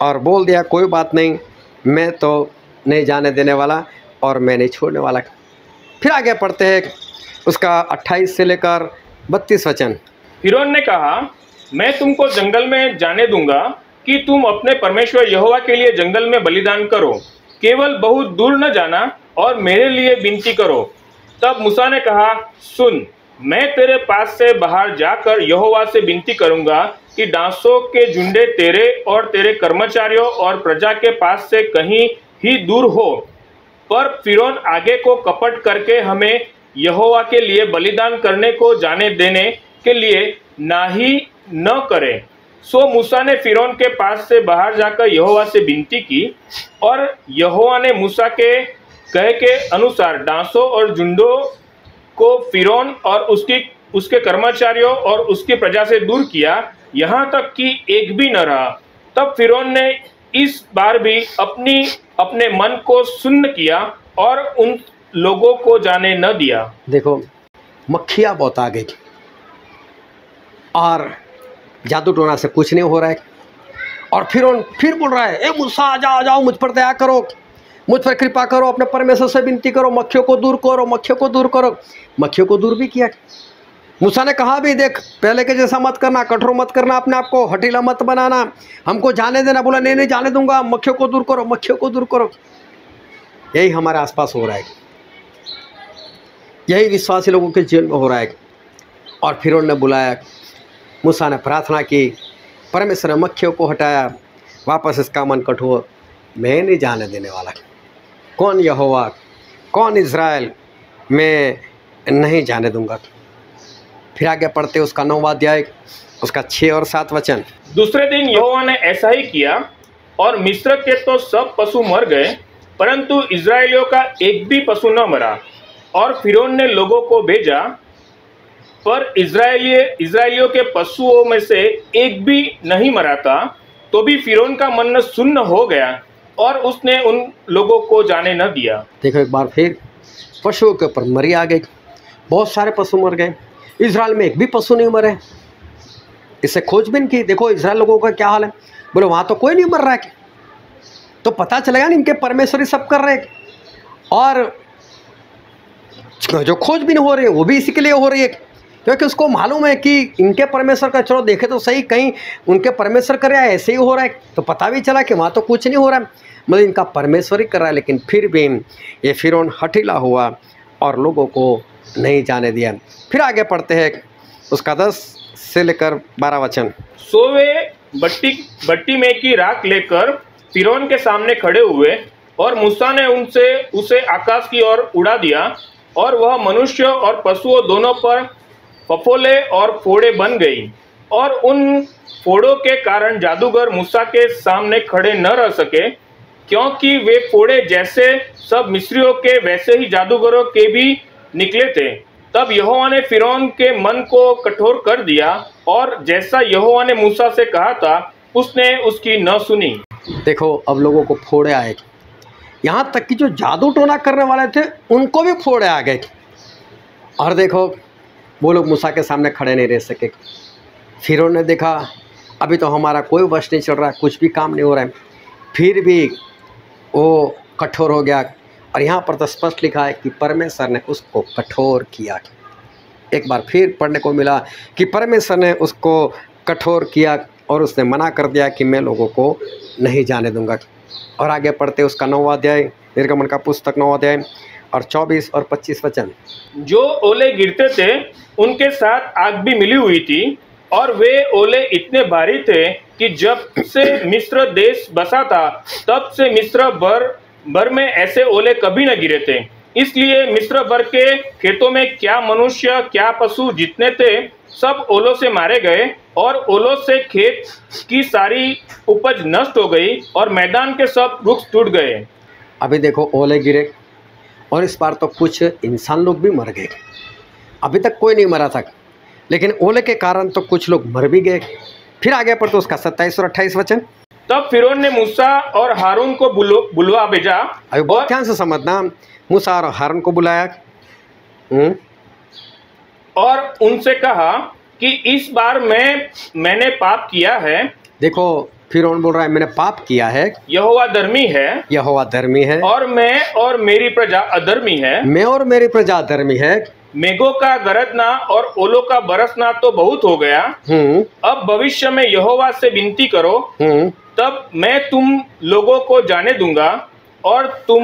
और बोल दिया, कोई बात नहीं, मैं तो नहीं जाने देने वाला और मैं नहीं छोड़ने वाला। फिर आगे पढ़ते हैं उसका 28 से लेकर 32 वचन। फिरौन ने कहा, मैं तुमको जंगल में जाने दूंगा कि तुम अपने परमेश्वर यहोवा के लिए जंगल में बलिदान करो, केवल बहुत दूर न जाना और मेरे लिए विनती करो। तब मूसा ने कहा, सुन, मैं तेरे पास से बाहर जाकर यहोवा से विनती करूंगा कि डांसों के झुंडे तेरे और तेरे कर्मचारियों और प्रजा के पास से कहीं ही दूर हो। पर फिरौन आगे को कपट करके हमें यहोवा के लिए बलिदान करने को जाने देने के लिए नाही न करे। सो मूसा ने फिरौन के पास से बाहर जाकर यहोवा से विनती की, और यहोवा ने मूसा के कहे के अनुसार डांसों और झुंडों को फिरौन और उसके कर्मचारियों और उसकी प्रजा से दूर किया, यहाँ तक कि एक भी न रहा। तब फिरौन ने इस बार भी अपने मन को सुन्न किया और उन लोगों को जाने न दिया। देखो, मक्खियाँ बहुत आ गई और जादू टोना से कुछ नहीं हो रहा है। और फिर बोल रहा है, ए मूसा आ जाओ, मुझ पर दया करो, मुझ पर कृपा करो, अपने परमेश्वर से विनती करो, मक्खियों को दूर करो, मक्खियों को दूर करो। मक्खियों को दूर भी किया। मूसा ने कहा भी, देख पहले के जैसा मत करना, कठोर मत करना, अपने आप को हठीला मत बनाना, हमको जाने देना। बोला नहीं जाने दूंगा, मक्खियों को दूर करो, मक्खियों को दूर करो। यही हमारे आसपास हो रहा है। यही विश्वासी लोगों के जीवन में हो रहा है। और फिर उन्होंने बुलाया, मूसा ने प्रार्थना की, परमेश्वर ने मक्खियों को हटाया, वापस इसका मन कठोर, मैं नहीं जाने देने वाला। कौन यहोवा, कौन इज़राइल, मैं नहीं जाने दूंगा। फिर आगे पढ़ते उसका 9वां अध्याय, उसका 6 और 7 वचन। दूसरे दिन यहोवा ने ऐसा ही किया, और मिस्र के तो सब पशु मर गए, परंतु इज़राइलियों का एक भी पशु न मरा। और फिरौन ने लोगों को भेजा, पर इज़राइलियों के पशुओं में से एक भी नहीं मरा था। तो भी फिरौन का मन सुन्न हो गया, और उसने उन लोगों को जाने न दिया। देखो एक बार फिर पशुओं के ऊपर मरी आ गई, बहुत सारे पशु मर गए, इज़राइल में एक भी पशु नहीं मरे। इससे खोजबीन की, देखो इज़राइल लोगों का क्या हाल है, बोले वहाँ तो कोई नहीं मर रहा है। तो पता चलेगा ना इनके परमेश्वर ही सब कर रहे हैं। और जो खोजबीन हो रही है वो भी इसी के लिए हो रही है, क्योंकि उसको मालूम है कि इनके परमेश्वर का, चलो देखे तो सही, कहीं उनके परमेश्वर कर रहा है ऐसे ही हो रहा है। तो पता भी चला कि वहाँ तो कुछ नहीं हो रहा है, मतलब इनका परमेश्वर ही कर रहा है। लेकिन फिर भी ये फिरौन हठीला हुआ और लोगों को नहीं जाने दिया। फिर आगे पढ़ते हैं उसका 10 से लेकर 12 वचन। सो वे भट्टी में की राख लेकर फिरौन के सामने खड़े हुए, और मूसा ने उसे आकाश की ओर उड़ा दिया, और वह मनुष्य और पशुओं दोनों पर फफोले और फोड़े बन गई। और उन फोड़ों के कारण जादूगर मूसा के सामने खड़े न रह सके, क्योंकि वे फोड़े जैसे सब मिस्रियों के वैसे ही जादूगरों के भी निकले थे। तब यहोवा ने फिरौन के मन को कठोर कर दिया, और जैसा यहोवा ने मूसा से कहा था उसने उसकी न सुनी। देखो अब लोगों को फोड़े आए, यहाँ तक कि जो जादू टोना करने वाले थे उनको भी फोड़े आ गए। और देखो वो लोग मूसा के सामने खड़े नहीं रह सके। फिरौन ने देखा अभी तो हमारा कोई वश नहीं चल रहा है, कुछ भी काम नहीं हो रहा है, फिर भी वो कठोर हो गया। और यहाँ पर तो स्पष्ट लिखा है कि परमेश्वर ने उसको कठोर किया। एक बार फिर पढ़ने को मिला कि परमेश्वर ने उसको कठोर किया और उसने मना कर दिया कि मैं लोगों को नहीं जाने दूंगा। और आगे पढ़ते उसका 9वां अध्याय, निर्गमन का पुस्तक 9वां अध्याय और 24 और 25 वचन। जो ओले गिरते थे उनके साथ आग भी मिली हुई थी, और वे ओले इतने भारी थे कि जब से मिस्र देश बसा था तब से मिस्र भर में ऐसे ओले कभी न गिरे थे। इसलिए मिस्र भर के खेतों में क्या मनुष्य क्या पशु जितने थे सब ओलों से मारे गए, और ओलों से खेत की सारी उपज नष्ट हो गई, और मैदान के सब वृक्ष टूट गए। अभी देखो ओले गिरे, और इस बार तो कुछ इंसान लोग भी मर गए। अभी तक कोई नहीं मरा था, लेकिन ओले के कारण तो कुछ लोग मर भी गए। फिर आगे पढ़ते उसका 27 और 28 वचन। तब फिरौन ने मूसा और हारून को बुलवा भेजा। अभी बहुत ध्यान से समझना, मूसा और हारून को बुलाया और उनसे कहा कि इस बार मैंने पाप किया है। देखो फिरौन बोल रहा है मैंने पाप किया है, यहोवा धर्मी है, यहोवा धर्मी है, और मैं और मेरी प्रजा अधर्मी है। मैं और मेरी प्रजा अधर्मी है। मेघों का गरजना और ओलों का बरसना तो बहुत हो गया। अब भविष्य में यहोवा से विनती करो, तब मैं तुम लोगों को जाने दूंगा, और तुम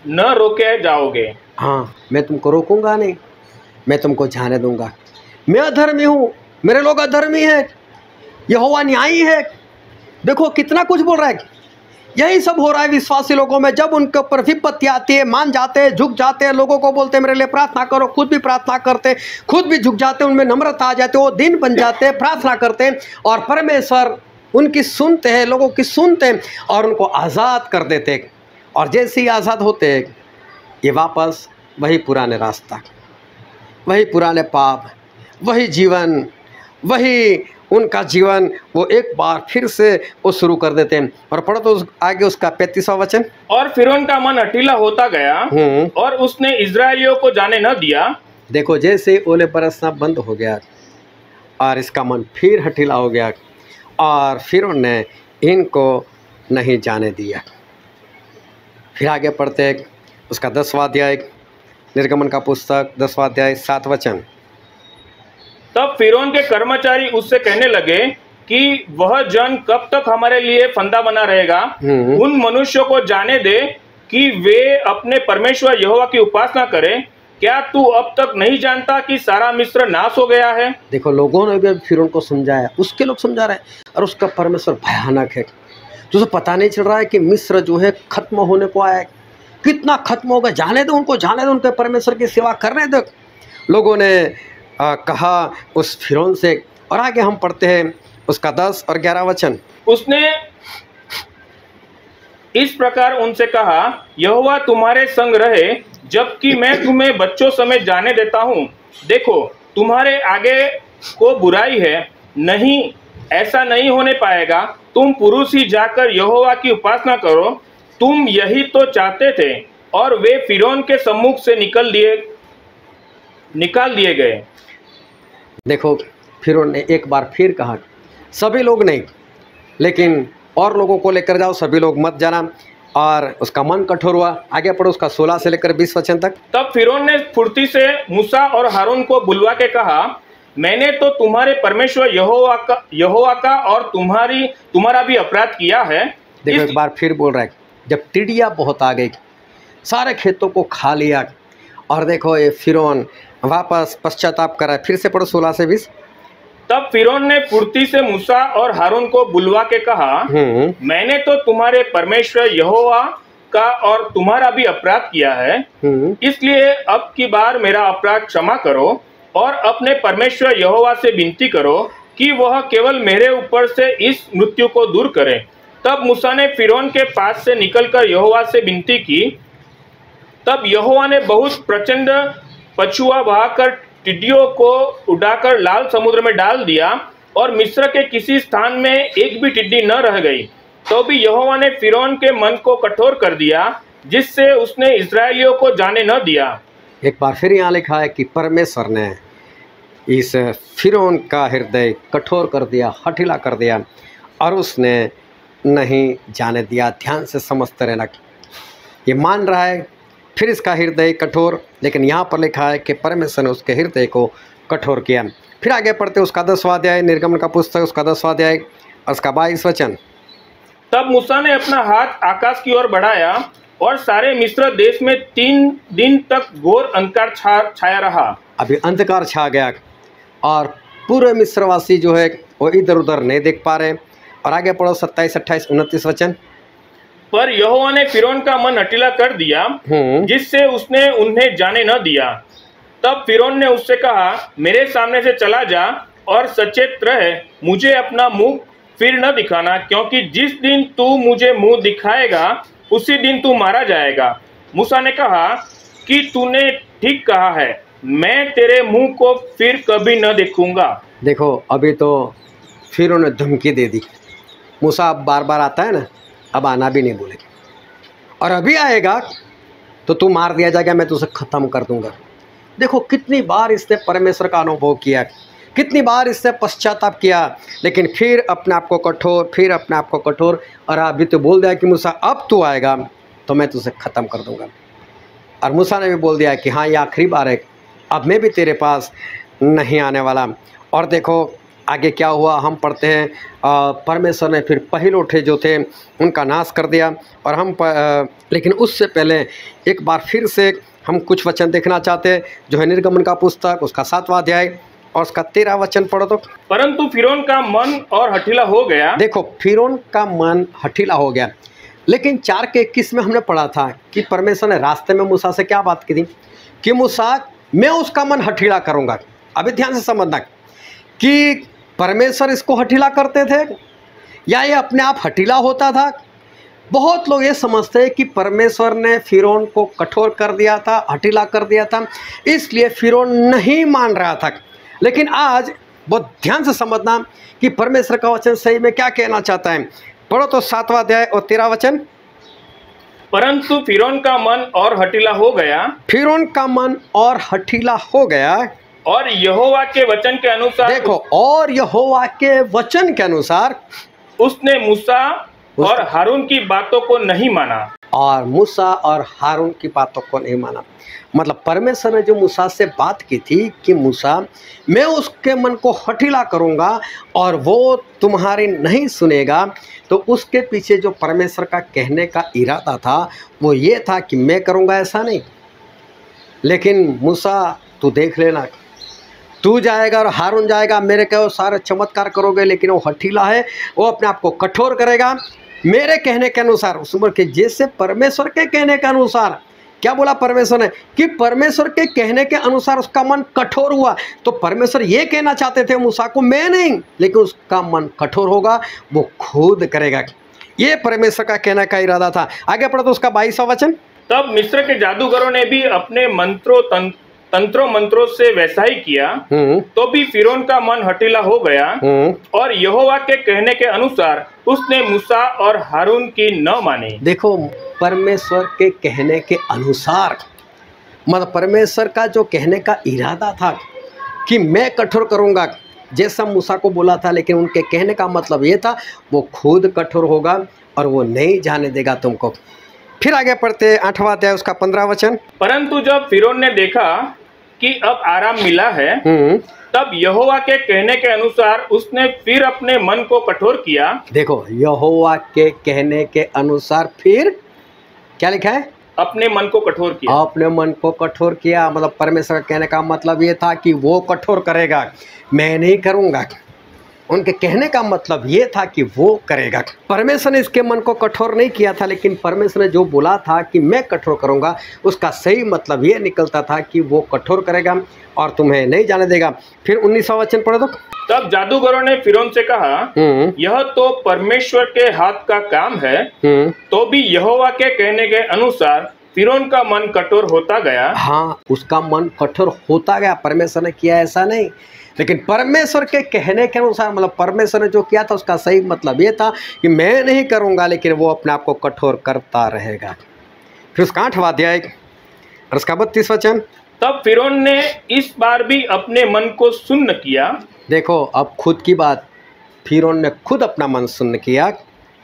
न रोके जाओगे। हाँ, मैं तुमको रोकूंगा नहीं, मैं तुमको जाने दूंगा। मैं अधर्मी हूँ, मेरे लोग अधर्मी है, यहोवा न्यायी है। देखो कितना कुछ बोल रहा है। यही सब हो रहा है विश्वासी लोगों में। जब उनके ऊपर विपत्ति आती है, मान जाते हैं, झुक जाते हैं, लोगों को बोलते हैं मेरे लिए प्रार्थना करो, खुद भी प्रार्थना करते, खुद भी झुक जाते, उनमें नम्रता आ जाते, वो दिन बन जाते हैं, प्रार्थना करते हैं, और परमेश्वर उनकी सुनते हैं, लोगों की सुनते हैं और उनको आज़ाद कर देते हैं। और जैसे ही आज़ाद होते हैं ये वापस वही पुराने रास्ता, वही पुराने पाप, वही जीवन, वही उनका जीवन वो एक बार फिर से वो शुरू कर देते हैं। और पढ़ो तो आगे उसका 35वां वचन। और फिरौन का मन हठीला होता गया, और उसने इजरायलियों को जाने न दिया। देखो जैसे ओले बरसना बंद हो गया और इसका मन फिर हठीला हो गया, और फिरौन ने इनको नहीं जाने दिया। फिर आगे पढ़ते हैं उसका 10वां अध्याय, निर्गमन का पुस्तक 10वां अध्याय 7 वचन। तब फिरौन के कर्मचारी उससे कहने लगे कि वह जन कब तक हमारे लिए फंदा बना रहेगा? उन मनुष्यों को जाने दे कि वे अपने परमेश्वर यहोवा की उपासना करें, क्या तू अब तक नहीं जानता कि सारा मिस्र नाश हो गया है? देखो लोगों ने भी फिरौन को समझाया, उसके लोग समझा रहे हैं और उसका परमेश्वर भयानक है। तुझे पता नहीं चल रहा है कि मिस्र जो है खत्म होने को आया है, कितना खत्म होगा, जाने दो उनको, जाने दो, उनके परमेश्वर की सेवा करने दो, लोगों ने कहा उस फिरौन से। और आगे हम पढ़ते हैं उसका 10 और 11 वचन। उसने इस प्रकार उनसे कहा, यहोवा तुम्हारे संग रहे, जबकि मैं तुम्हें बच्चों समेत जाने देता हूँ। देखो तुम्हारे आगे को बुराई है, नहीं ऐसा नहीं होने पाएगा। तुम पुरुष ही जाकर यहोवा की उपासना करो। तुम यही तो चाहते थे। और वे फिरौन के सम्मुख से निकाल दिए गए। देखो फिरौन ने एक बार फिर कहा, सभी लोग नहीं लेकिन और लोगों को लेकर जाओ, सभी लोग मत जाना। और उसका मन कठोर हुआ। आगे पढ़ो उसका 16 से लेकर 20 वचन तक। तब फिरौन ने फुर्ती से मूसा और हारून को बुलवा के कहा, मैंने तो तुम्हारे परमेश्वर यहोवा का और तुम्हारा भी अपराध किया है। देखो एक बार फिर बोल रहा है, जब टिड्डियाँ बहुत आ गई, सारे खेतों को खा लिया, और देखो ये फिरौन वापस पश्चाताप कर रहा है। फिर से पढ़ो 16 से 20। तब फिरौन ने फुर्ती से मूसा और हारून को बुलवा के कहा, मैंने तो तुम्हारे परमेश्वर यहोवा का और तुम्हारा भी अपराध किया है। इसलिए अब की बार मेरा अपराध क्षमा करो और अपने परमेश्वर यहोवा से विनती करो कि वह केवल मेरे ऊपर से इस मृत्यु को दूर करे। तब मूसा ने फिरौन के पास से निकलकर यहोवा से विनती की। तब यहोवा ने बहुत प्रचंड पछुआ बहाकर टिड्डियों को उड़ाकर लाल समुद्र में डाल दिया, और मिस्र के किसी स्थान में एक भी टिड्डी न रह गई। तो भी यहोवा ने फिरौन के मन को कठोर कर दिया, जिससे उसने इस्राएलियों को जाने न दिया। एक बार फिर यहाँ लिखा है कि परमेश्वर ने इस फिरौन का हृदय कठोर कर दिया, हठीला कर दिया, और उसने नहीं जाने दिया। ध्यान से समझते रहना, ये मान रहा है फिर इसका हृदय कठोर, लेकिन यहाँ पर लिखा है कि परमेश्वर ने उसके हृदय को कठोर किया। फिर आगे पढ़ते उसका 10वां अध्याय, निर्गमन का पुस्तक उसका 10वां अध्याय और उसका 22 वचन। तब मूसा ने अपना हाथ आकाश की ओर बढ़ाया, और सारे मिस्र देश में 3 दिन तक घोर अंधकार छाया रहा। अभी अंधकार छा गया और पूरे मिस्रवासी जो है वो इधर उधर नहीं देख पा रहे। और आगे पढ़ो 27, 28, 29 वचन। पर यहोवा ने फिरौन का मन हठीला कर दिया, जिससे उसने उन्हें जाने न दिया। तब फिरौन ने उससे कहा, मेरे सामने से चला जा और सचेत रह, मुझे अपना मुंह फिर न दिखाना, क्योंकि जिस दिन तू मुझे मुंह दिखाएगा उसी दिन तू मारा जाएगा। मूसा ने कहा कि तूने ठीक कहा है, मैं तेरे मुंह को फिर कभी न देखूंगा। देखो अभी तो फिरौन ने धमकी दे दी। मूसा अब बार बार आता है ना, अब आना भी नहीं बोलेगा, और अभी आएगा तो तू मार दिया जाएगा, मैं तुझे ख़त्म कर दूंगा। देखो कितनी बार इसने परमेश्वर का अनुभव किया, कितनी बार इससे पश्चाताप किया, लेकिन फिर अपने आप को कठोर, फिर अपने आप को कठोर। और अभी तो बोल दिया कि मूसा अब तू आएगा तो मैं तुझे ख़त्म कर दूंगा। और मूसा ने भी बोल दिया कि हाँ ये आखिरी बार है, अब मैं भी तेरे पास नहीं आने वाला। और देखो आगे क्या हुआ, हम पढ़ते हैं परमेश्वर ने फिर पहिलौठे जो थे उनका नाश कर दिया। और हम लेकिन उससे पहले एक बार फिर से हम कुछ वचन देखना चाहते हैं, जो है निर्गमन का पुस्तक उसका 7वां अध्याय और उसका 13 वचन पढ़ो तो। परंतु फिरौन का मन और हठीला हो गया। देखो फिरौन का मन हठीला हो गया, लेकिन 4 के 21 में हमने पढ़ा था कि परमेश्वर ने रास्ते में मूसा से क्या बात की थी कि मूसा मैं उसका मन हठीला करूँगा। अभी ध्यान से समझना कि परमेश्वर इसको हठीला करते थे या ये अपने आप हठीला होता था। बहुत लोग ये समझते हैं कि परमेश्वर ने फिरौन को कठोर कर दिया था, हठीला कर दिया था, इसलिए फिरौन नहीं मान रहा था। लेकिन आज बहुत ध्यान से समझना कि परमेश्वर का वचन सही में क्या कहना चाहता है। पढ़ो तो 7वां अध्याय और 13 वचन। परंतु फिरौन का मन और हठीला हो गया। फिरौन का मन और हठीला हो गया, और यहोवा के वचन के अनुसार, देखो और यहोवा के वचन के अनुसार उसने मूसा और हारून की बातों को नहीं माना। और मूसा और हारून की बातों को नहीं माना। मतलब परमेश्वर ने जो मूसा से बात की थी कि मूसा, मैं उसके मन को हठीला करूँगा और वो तुम्हारी नहीं सुनेगा, तो उसके पीछे जो परमेश्वर का कहने का इरादा था वो ये था कि मैं करूँगा ऐसा नहीं, लेकिन मूसा तू देख लेना, तू जाएगा और हारून जाएगा, मेरे कहो सारे चमत्कार करोगे, लेकिन वो हठीला है, वो अपने आप को कठोर करेगा मेरे कहने के अनुसार। उस उम्र के जैसे परमेश्वर के कहने के अनुसार, क्या बोला परमेश्वर ने कि परमेश्वर के कहने के अनुसार उसका मन कठोर हुआ। तो परमेश्वर ये कहना चाहते थे मूसा को, मैं नहीं, लेकिन उसका मन कठोर होगा, वो खुद करेगा। ये परमेश्वर का कहने का इरादा था। आगे पढ़ो तो उसका 22वां वचन। तब मिस्र के जादूगरों ने भी अपने तंत्रों मंत्रों से वैसा ही किया, तो भी फिरौन का मन हठीला हो गया और यहोवा के कहने के अनुसार उसने मूसा और हारून की न मानी। देखो, परमेश्वर के कहने के अनुसार, मतलब परमेश्वर का जो कहने का इरादा था कि मैं कठोर करूंगा, जैसा मूसा को बोला था, लेकिन उनके कहने का मतलब ये था वो खुद कठोर होगा और वो नहीं जाने देगा तुमको। फिर आगे पढ़ते 8वां अध्याय उसका 15वां वचन। परंतु जब फिरौन ने देखा कि अब आराम मिला है, तब यहोवा के कहने के अनुसार उसने फिर अपने मन को कठोर किया। देखो, यहोवा के कहने के अनुसार फिर क्या लिखा है? अपने मन को कठोर किया। अपने मन को कठोर किया, मतलब परमेश्वर कहने का मतलब ये था कि वो कठोर करेगा, मैं नहीं करूँगा। उनके कहने का मतलब ये था कि वो करेगा। परमेश्वर ने इसके मन को कठोर नहीं किया था, लेकिन परमेश्वर ने जो बोला था कि मैं कठोर करूँगा, उसका सही मतलब ये निकलता था कि वो कठोर करेगा और तुम्हें नहीं जाने देगा। फिर 19वां वचन पढ़ो तो। तब जादूगरों ने फिरौन से कहा, यह तो परमेश्वर के हाथ का काम है। तो भी यहोवा के कहने के अनुसार फिरौन का मन कठोर होता गया। हाँ, उसका मन कठोर होता गया। परमेश्वर ने किया ऐसा नहीं, लेकिन परमेश्वर के कहने के अनुसार, मतलब परमेश्वर ने जो किया था उसका सही मतलब ये था कि मैं नहीं करूँगा, लेकिन वो अपने आप को कठोर करता रहेगा। फिर उसका 8वां अध्याय और उसका 32वां वचन। तब फिरौन ने इस बार भी अपने मन को सुन्न किया। देखो, अब खुद की बात, फिरौन ने खुद अपना मन सुन्न किया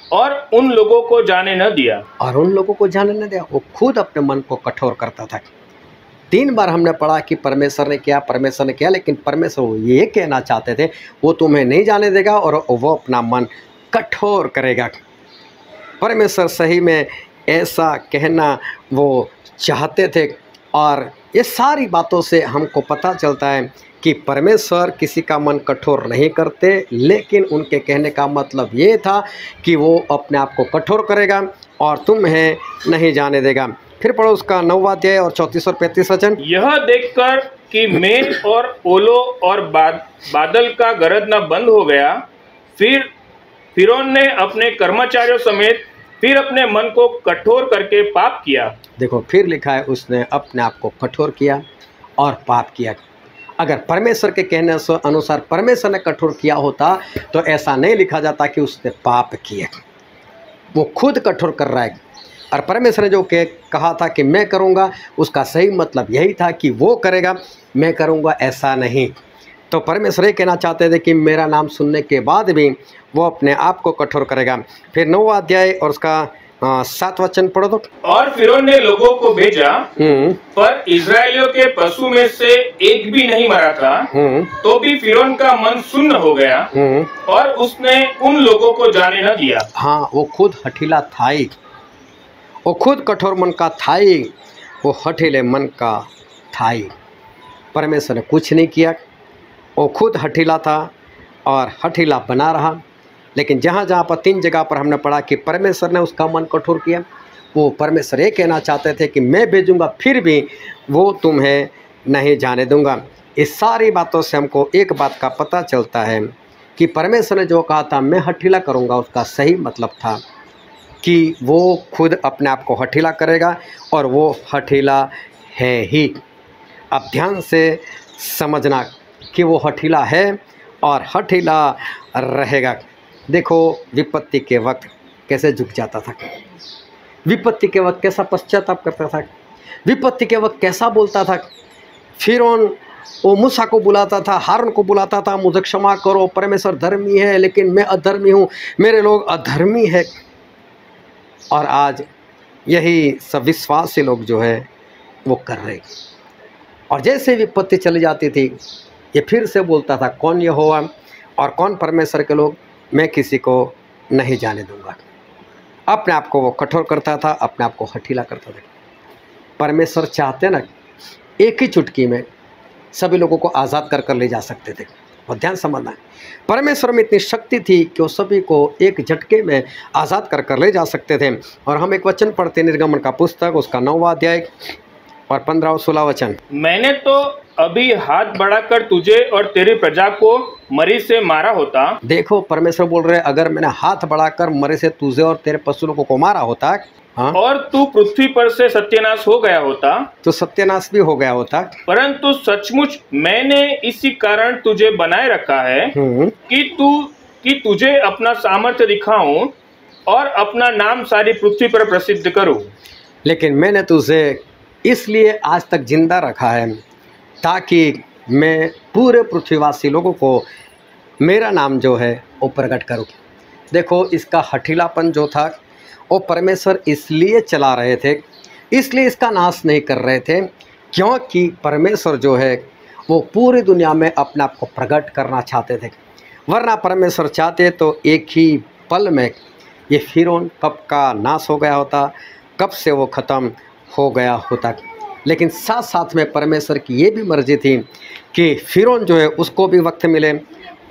और उन लोगों को जाने न दिया। और उन लोगों को जाने न दिया, वो खुद अपने मन को कठोर करता था। 3 बार हमने पढ़ा कि परमेश्वर ने किया, परमेश्वर ने किया, लेकिन परमेश्वर ये कहना चाहते थे वो तुम्हें नहीं जाने देगा और वो अपना मन कठोर करेगा। परमेश्वर सही में ऐसा कहना वो चाहते थे, और ये सारी बातों से हमको पता चलता है कि परमेश्वर किसी का मन कठोर नहीं करते, लेकिन उनके कहने का मतलब ये था कि वो अपने आप को कठोर करेगा और तुम्हें नहीं जाने देगा। फिर पढ़ो उसका 9वां अध्याय और 34 और 35 वचन। यह देखकर कि मेघ और ओलो और बादल का गरजना बंद हो गया, फिर फिरौन ने अपने कर्मचारियों समेत फिर अपने मन को कठोर करके पाप किया। देखो, फिर लिखा है उसने अपने आप को कठोर किया और पाप किया। अगर परमेश्वर के कहने अनुसार परमेश्वर ने कठोर किया होता तो ऐसा नहीं लिखा जाता कि उसने पाप किया। वो खुद कठोर कर रहा है, और परमेश्वर ने जो कहा था कि मैं करूँगा, उसका सही मतलब यही था कि वो करेगा, मैं करूँगा ऐसा नहीं। तो परमेश्वर ये कहना चाहते थे कि मेरा नाम सुनने के बाद भी वो अपने आप को कठोर करेगा। फिर 9वां अध्याय और उसका 7वां वचन पढ़ो तो। और फिरौन ने लोगों को भेजा, पर इजरायलियों के पशु में से एक भी नहीं मरा था। तो भी फिरौन का मन सुन्न हो गया और उसने उन लोगों को जाने न दिया। हाँ, वो खुद हठीला था ही, वो खुद कठोर मन का था ही, वो हठीले मन का था ही। परमेश्वर ने कुछ नहीं किया, वो खुद हठीला था और हठीला बना रहा। लेकिन जहाँ जहाँ पर 3 जगह पर हमने पढ़ा कि परमेश्वर ने उसका मन कठोर किया, वो परमेश्वर ये कहना चाहते थे कि मैं भेजूँगा, फिर भी वो तुम्हें नहीं जाने दूँगा। इस सारी बातों से हमको एक बात का पता चलता है कि परमेश्वर ने जो कहा था मैं हठीला करूँगा, उसका सही मतलब था कि वो खुद अपने आप को हठीला करेगा, और वो हठीला है ही। अब ध्यान से समझना कि वो हठीला है और हठीला रहेगा। देखो, विपत्ति के वक्त कैसे झुक जाता था, विपत्ति के वक्त कैसा पश्चाताप करता था, विपत्ति के वक्त कैसा बोलता था। फिरौन वो मूसा को बुलाता था, हारून को बुलाता था, मुझे क्षमा करो, परमेश्वर धर्मी है लेकिन मैं अधर्मी हूँ, मेरे लोग अधर्मी है। और आज यही सब विश्वासी लोग जो है वो कर रहे। और जैसे विपत्ति चली जाती थी, ये फिर से बोलता था, कौन यहोवा और कौन परमेश्वर के लोग, मैं किसी को नहीं जाने दूंगा। अपने आप को वो कठोर करता था, अपने आप को हठीला करता था। परमेश्वर चाहते ना एक ही चुटकी में सभी लोगों को आज़ाद कर ले जा सकते थे। और ध्यान समझना है, परमेश्वर में इतनी शक्ति थी कि वो सभी को एक झटके में आज़ाद कर ले जा सकते थे। और हम एक वचन पढ़ते निर्गमन का पुस्तक, उसका 9वां अध्याय और 15 और 16 वचन। मैंने तो अभी हाथ बढ़ाकर तुझे और तेरी प्रजा को मरी से मारा होता। देखो परमेश्वर बोल रहे, अगर मैंने हाथ बढ़ाकर मरे से तुझे और तेरे पशु लोगों को मारा होता, हाँ, और तू पृथ्वी पर से सत्यानाश हो गया होता, तो सत्यानाश भी हो गया होता। परंतु सचमुच मैंने इसी कारण तुझे बनाए रखा है कि तुझे अपना सामर्थ्य दिखाऊं और अपना नाम सारी पृथ्वी पर प्रसिद्ध करूं। लेकिन मैंने तुझे इसलिए आज तक जिंदा रखा है ताकि मैं पूरे पृथ्वीवासी लोगों को मेरा नाम जो है वो प्रकट करूं। देखो इसका हठीलापन जो था वो परमेश्वर इसलिए चला रहे थे, इसलिए इसका नाश नहीं कर रहे थे, क्योंकि परमेश्वर जो है वो पूरी दुनिया में अपने आप को प्रकट करना चाहते थे। वरना परमेश्वर चाहते तो एक ही पल में ये फिरौन कब का नाश हो गया होता, कब से वो ख़त्म हो गया होता। लेकिन साथ साथ में परमेश्वर की ये भी मर्जी थी कि फिरौन जो है उसको भी वक्त मिले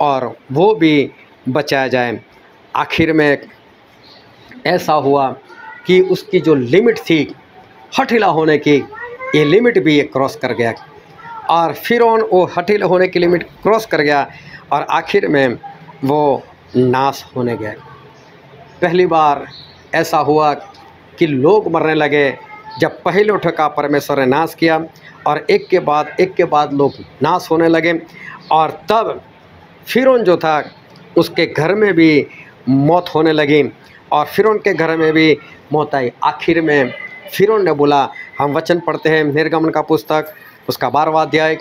और वो भी बचाया जाए। आखिर में ऐसा हुआ कि उसकी जो लिमिट थी हठीला होने की, ये लिमिट भी क्रॉस कर गया और फिरौन वो हठीला होने की लिमिट क्रॉस कर गया और आखिर में वो नाश होने गया। पहली बार ऐसा हुआ कि लोग मरने लगे जब पहले उठका परमेश्वर ने नाश किया और एक के बाद लोग नाश होने लगे। और तब फिरौन जो था उसके घर में भी मौत होने लगी और फिरौन के घर में भी मौत आई। आखिर में फिरौन ने बोला, हम वचन पढ़ते हैं निर्गमन का पुस्तक उसका 12वां अध्याय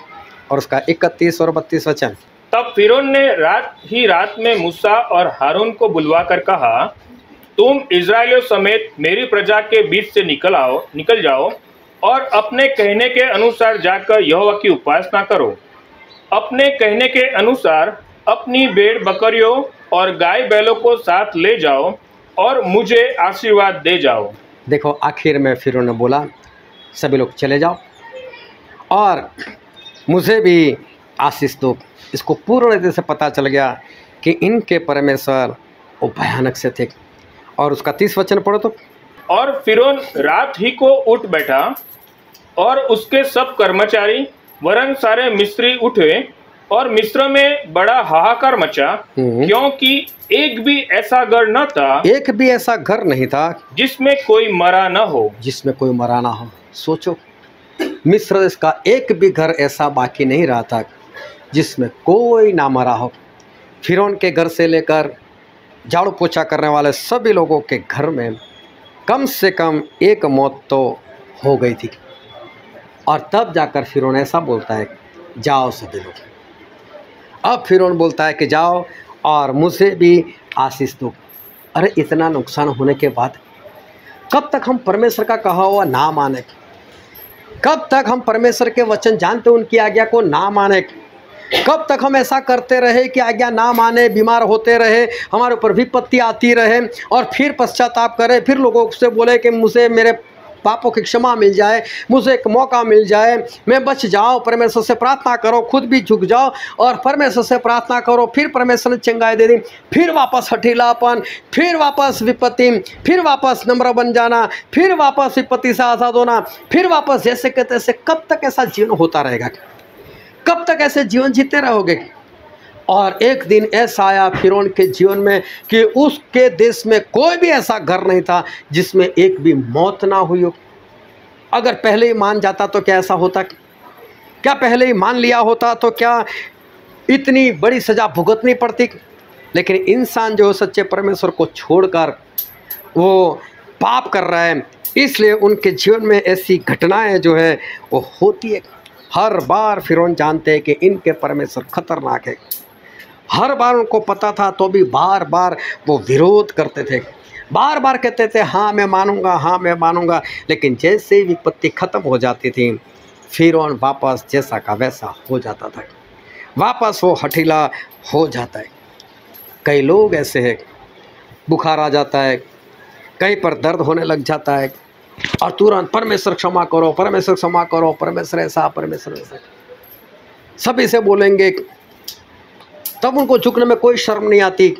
और उसका 31 और 32 वचन। तब फिरौन ने रात में मूसा और हारून को बुलवा कर कहा, तुम इजराइलियों समेत मेरी प्रजा के बीच से निकल जाओ और अपने कहने के अनुसार जाकर यहोवा की उपासना करो। अपने कहने के अनुसार अपनी भेड़ बकरियों और गाय बैलों को साथ ले जाओ और मुझे आशीर्वाद दे जाओ। देखो आखिर में फिरौन ने बोला, सभी लोग चले जाओ और मुझे भी आशीष दो। इसको पूर्ण रीति से पता चल गया कि इनके परमेश्वर वो भयानक से थे। और उसका 30 वचन पढ़ो तो। और फिरौन रात ही को उठ बैठा और उसके सब कर्मचारी वरन सारे मिस्री उठे और मिस्र में बड़ा हाहाकार मचा, क्योंकि एक भी ऐसा घर नहीं था जिसमें कोई मरा न हो। सोचो, मिस्र देश का एक भी घर ऐसा बाकी नहीं रहा था जिसमें कोई ना मरा हो। फिरौन के घर से लेकर झाड़ू पोछा करने वाले सभी लोगों के घर में कम से कम एक मौत तो हो गई थी। और तब जाकर फिरौन ऐसा बोलता है, जाओ सभी लोग। अब फिरौन बोलता है कि जाओ और मुझे भी आशीष दो। अरे इतना नुकसान होने के बाद कब तक हम परमेश्वर का कहा हुआ ना माने? कब तक हम परमेश्वर के वचन जानते उनकी आज्ञा को ना माने? कब तक हम ऐसा करते रहे कि आज्ञा ना माने, बीमार होते रहे, हमारे ऊपर विपत्ति आती रहे और फिर पश्चाताप करें, फिर लोगों से बोले कि मुझे मेरे पापों की क्षमा मिल जाए, मुझे एक मौका मिल जाए, मैं बच जाऊं। परमेश्वर से प्रार्थना करो, खुद भी झुक जाओ और परमेश्वर से प्रार्थना करो, फिर परमेश्वर ने चंगाई दे दी, फिर वापस हठीलापन, फिर वापस विपत्ति, फिर वापस नम्र बन जाना, फिर वापस विपत्ति से आज़ाद होना, फिर वापस जैसे के तैसे। कब तक ऐसा जीवन होता रहेगा? कब तक ऐसे जीवन जीते रहोगे? और एक दिन ऐसा आया फिरौन के जीवन में कि उसके देश में कोई भी ऐसा घर नहीं था जिसमें एक भी मौत ना हुई हो। अगर पहले ही मान जाता तो क्या ऐसा होता? क्या पहले ही मान लिया होता तो क्या इतनी बड़ी सज़ा भुगतनी पड़ती? लेकिन इंसान जो सच्चे परमेश्वर को छोड़कर वो पाप कर रहा है, इसलिए उनके जीवन में ऐसी घटनाएं जो है वो होती है। हर बार फिरौन जानते हैं कि इनके परमेश्वर खतरनाक है। हर बार उनको पता था तो भी बार बार वो विरोध करते थे। बार बार कहते थे हाँ मैं मानूंगा, हाँ मैं मानूंगा, लेकिन जैसे ही विपत्ति खत्म हो जाती थी फिरौन वापस जैसा का वैसा हो जाता था, वापस वो हठीला हो जाता है। कई लोग ऐसे हैं, बुखार आ जाता है, कहीं पर दर्द होने लग जाता है और तुरंत परमेश्वर क्षमा करो, परमेश्वर क्षमा करो, परमेश्वर ऐसा, परमेश्वर ऐसा सभी से बोलेंगे, तब उनको झुकने में कोई शर्म नहीं आती।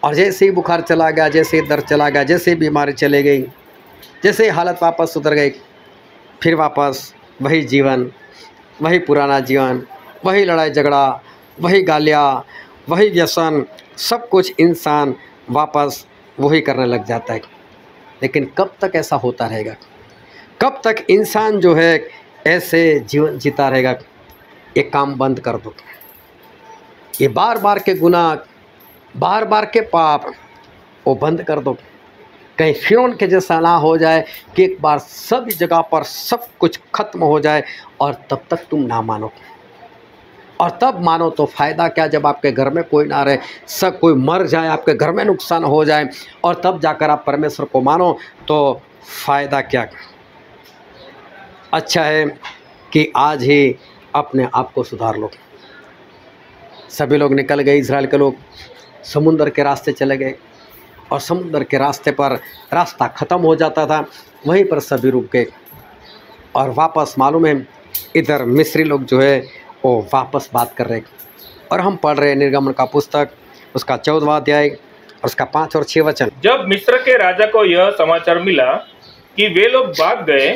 और जैसे ही बुखार चला गया, जैसे ही दर्द चला गया, जैसे ही बीमारी चली गई, जैसे ही हालत वापस सुधर गई, फिर वापस वही जीवन, वही पुराना जीवन, वही लड़ाई झगड़ा, वही गालियाँ, वही व्यसन, सब कुछ इंसान वापस वही करने लग जाता है। लेकिन कब तक ऐसा होता रहेगा? कब तक इंसान जो है ऐसे जीवन जीता रहेगा? ये काम बंद कर दो। ये बार बार के गुनाह, बार बार के पाप वो बंद कर दो। कहीं फिरौन के जैसा ना हो जाए कि एक बार सभी जगह पर सब कुछ खत्म हो जाए और तब तक तुम ना मानो। और तब मानो तो फ़ायदा क्या, जब आपके घर में कोई ना रहे, सब कोई मर जाए, आपके घर में नुकसान हो जाए, और तब जाकर आप परमेश्वर को मानो तो फ़ायदा क्या। अच्छा है कि आज ही अपने आप को सुधार लो। सभी लोग निकल गए, इज़राइल के लोग समुंदर के रास्ते चले गए और समुंदर के रास्ते पर रास्ता ख़त्म हो जाता था, वहीं पर सभी रुक गए। और वापस मालूम है इधर मिस्री लोग जो है वो वापस बात कर रहे। और हम पढ़ रहे निर्गमन का पुस्तक, उसका 14वां अध्याय और उसका 5 और 6 वचन। जब मिस्र के राजा को यह समाचार मिला कि वे लोग भाग गए,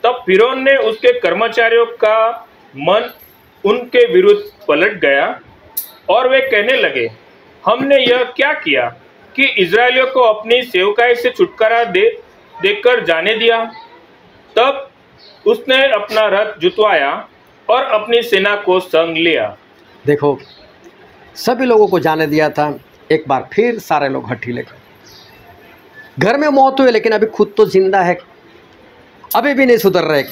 तब फिरौन ने उसके कर्मचारियों का मन उनके विरुद्ध पलट गया और वे कहने लगे, हमने यह क्या किया कि इजरायलियों को अपनी सेवकाई से छुटकारा देकर जाने दिया। तब उसने अपना रथ जुतवाया और अपनी सेना को संग लिया। देखो, सभी लोगों को जाने दिया था, एक बार फिर सारे लोग हठीले। घर में मौत हुई लेकिन अभी खुद तो जिंदा है, अभी भी नहीं सुधर रहे,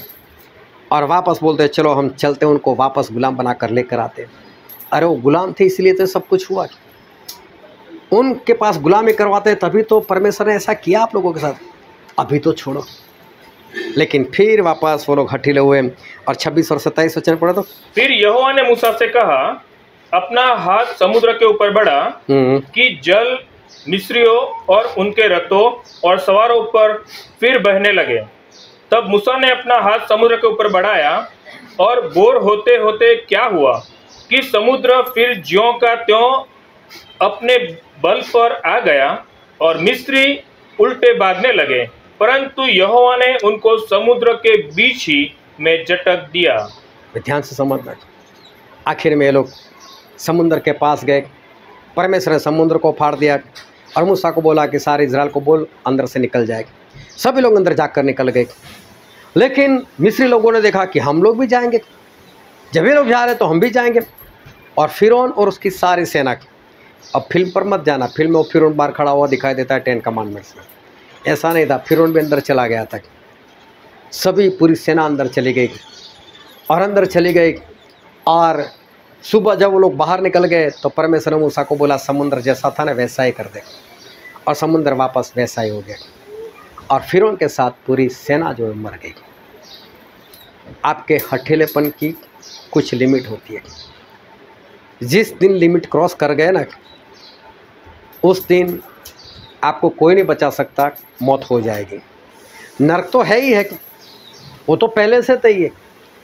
और वापस बोलते चलो हम चलते, उनको वापस गुलाम बनाकर लेकर आते। अरे वो गुलाम थे इसलिए तो सब कुछ हुआ, उनके पास गुलामी करवाते तभी तो परमेश्वर ने ऐसा किया आप लोगों के साथ, अभी तो छोड़ो। लेकिन फिर वापस वो लोग हठीले हुए। और 26 और 27 वचन पढ़ो तो। फिर यहोवा ने मूसा से कहा, अपना हाथ समुद्र के ऊपर बढ़ा कि जल मिस्रियों और उनके रथों और सवारों पर फिर बहने लगे। तब मूसा ने अपना हाथ समुद्र के ऊपर बढ़ाया और बोर होते होते क्या हुआ कि समुद्र फिर ज्यों का त्यों अपने बल पर आ गया और मिस्री उल्टे भागने लगे, परंतु यहोवा ने उनको समुद्र के बीच ही में झटक दिया। ध्यान से समझना। आखिर में ये लोग समुद्र के पास गए, परमेश्वर ने समुद्र को फाड़ दिया और मूसा को बोला कि सारे इज़राइल को बोल अंदर से निकल जाए। सभी लोग अंदर जाकर निकल गए, लेकिन मिस्री लोगों ने देखा कि हम लोग भी जाएंगे, जब ये लोग जा रहे तो हम भी जाएंगे। और फिरौन और उसकी सारी सेना, अब फिल्म पर मत जाना, फिल्म में फिरौन बाहर खड़ा हुआ दिखाई देता है 10 कमांडमेंट्स में, ऐसा नहीं था। फिरौन भी अंदर चला गया था, सभी पूरी सेना अंदर चली गई और अंदर चली गई। और सुबह जब वो लोग बाहर निकल गए तो परमेश्वर ने मूसा को बोला समुद्र जैसा था ना वैसा ही कर दे, और समुद्र वापस वैसा ही हो गया। और फिरौन के साथ पूरी सेना जो है मर गई। आपके हठीलेपन की कुछ लिमिट होती है, जिस दिन लिमिट क्रॉस कर गए ना उस दिन आपको कोई नहीं बचा सकता, मौत हो जाएगी। नरक तो है ही है, वो तो पहले से तय है,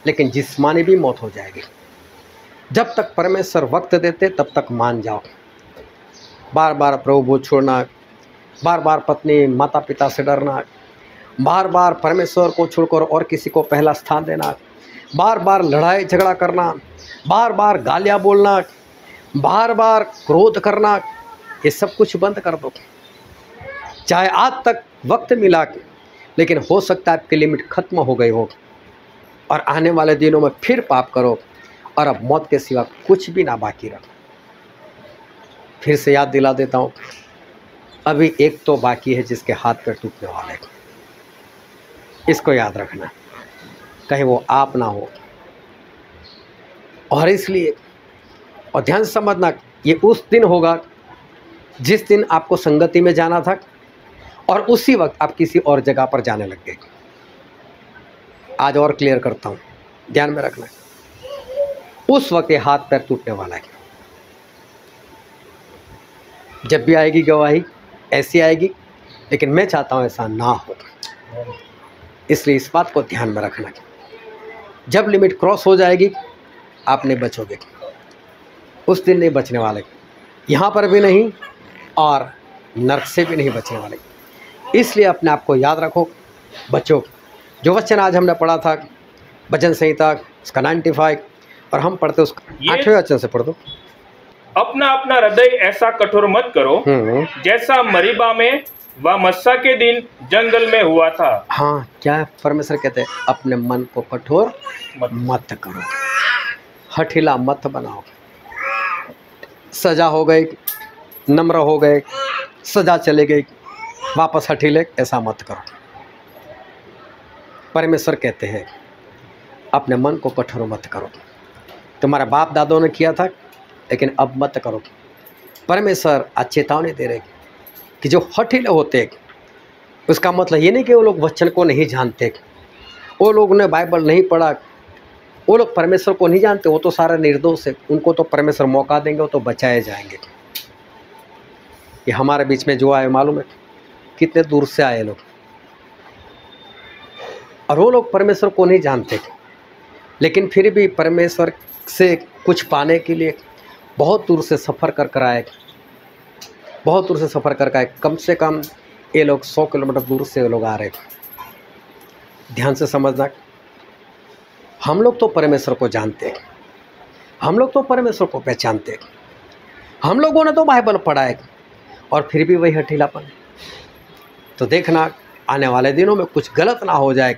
लेकिन जिस्मानी भी मौत हो जाएगी। जब तक परमेश्वर वक्त देते तब तक मान जाओ। बार बार प्रभु छोड़ना, बार बार पत्नी माता पिता से डरना, बार बार परमेश्वर को छोड़कर और किसी को पहला स्थान देना, बार बार लड़ाई झगड़ा करना, बार बार गालियाँ बोलना, बार बार क्रोध करना, ये सब कुछ बंद कर दो। चाहे आज तक वक्त मिला, लेकिन हो सकता है आपकी लिमिट खत्म हो गई हो और आने वाले दिनों में फिर पाप करो और अब मौत के सिवा कुछ भी ना बाकी रहो। फिर से याद दिला देता हूँ, अभी एक तो बाकी है जिसके हाथ पैर टूटने वाले, इसको याद रखना, कहीं वो आप ना हो। और इसलिए और ध्यान से समझना, ये उस दिन होगा जिस दिन आपको संगति में जाना था और उसी वक्त आप किसी और जगह पर जाने लग गए। आज और क्लियर करता हूँ, ध्यान में रखना। उस वक्त ये हाथ पैर टूटने वाला है। जब भी आएगी गवाही ऐसी आएगी, लेकिन मैं चाहता हूँ ऐसा ना हो। इसलिए इस बात को ध्यान में रखना। जब लिमिट क्रॉस हो जाएगी आप नहीं बचोगे, उस दिन नहीं बचने वाले, यहाँ पर भी नहीं और नरक से भी नहीं बचने वाले। इसलिए अपने आप को याद रखो, बचो। जो वचन आज हमने पढ़ा था भजन संहिता उसका 95, और हम पढ़ते उसका 8वें वचन से पढ़ दो। अपना अपना हृदय ऐसा कठोर मत करो जैसा मरीबा में व मस्सा के दिन जंगल में हुआ था। हाँ, क्या परमेश्वर कहते हैं? अपने मन को कठोर मत करो, हठीला मत बनाओ। सजा हो गई, नम्र हो गए, सजा चले गई, वापस हठीले, ऐसा मत करो। परमेश्वर कहते हैं अपने मन को कठोर मत करो। तुम्हारे बाप दादों ने किया था, लेकिन अब मत करो। परमेश्वर आज चेतावनी दे रहे कि जो हठीले होते, उसका मतलब ये नहीं कि वो लोग वचन को नहीं जानते, वो लोग ने बाइबल नहीं पढ़ा, वो लोग परमेश्वर को नहीं जानते, वो तो सारे निर्दोष है। उनको तो परमेश्वर मौका देंगे, वो तो बचाए जाएंगे। ये हमारे बीच में जो आए मालूम है कितने दूर से आए लोग, और वो लोग परमेश्वर को नहीं जानते, लेकिन फिर भी परमेश्वर से कुछ पाने के लिए बहुत दूर से सफ़र कर आए, बहुत दूर से सफ़र कर आए। कम से कम ये लोग 100 किलोमीटर दूर से ये लोग आ रहे। ध्यान से समझना, हम लोग तो परमेश्वर को जानते हैं, हम लोग तो परमेश्वर को पहचानते हैं, हम लोगों ने तो बाइबल पढ़ा है, और फिर भी वही हठीलापन। तो देखना आने वाले दिनों में कुछ गलत ना हो जाए,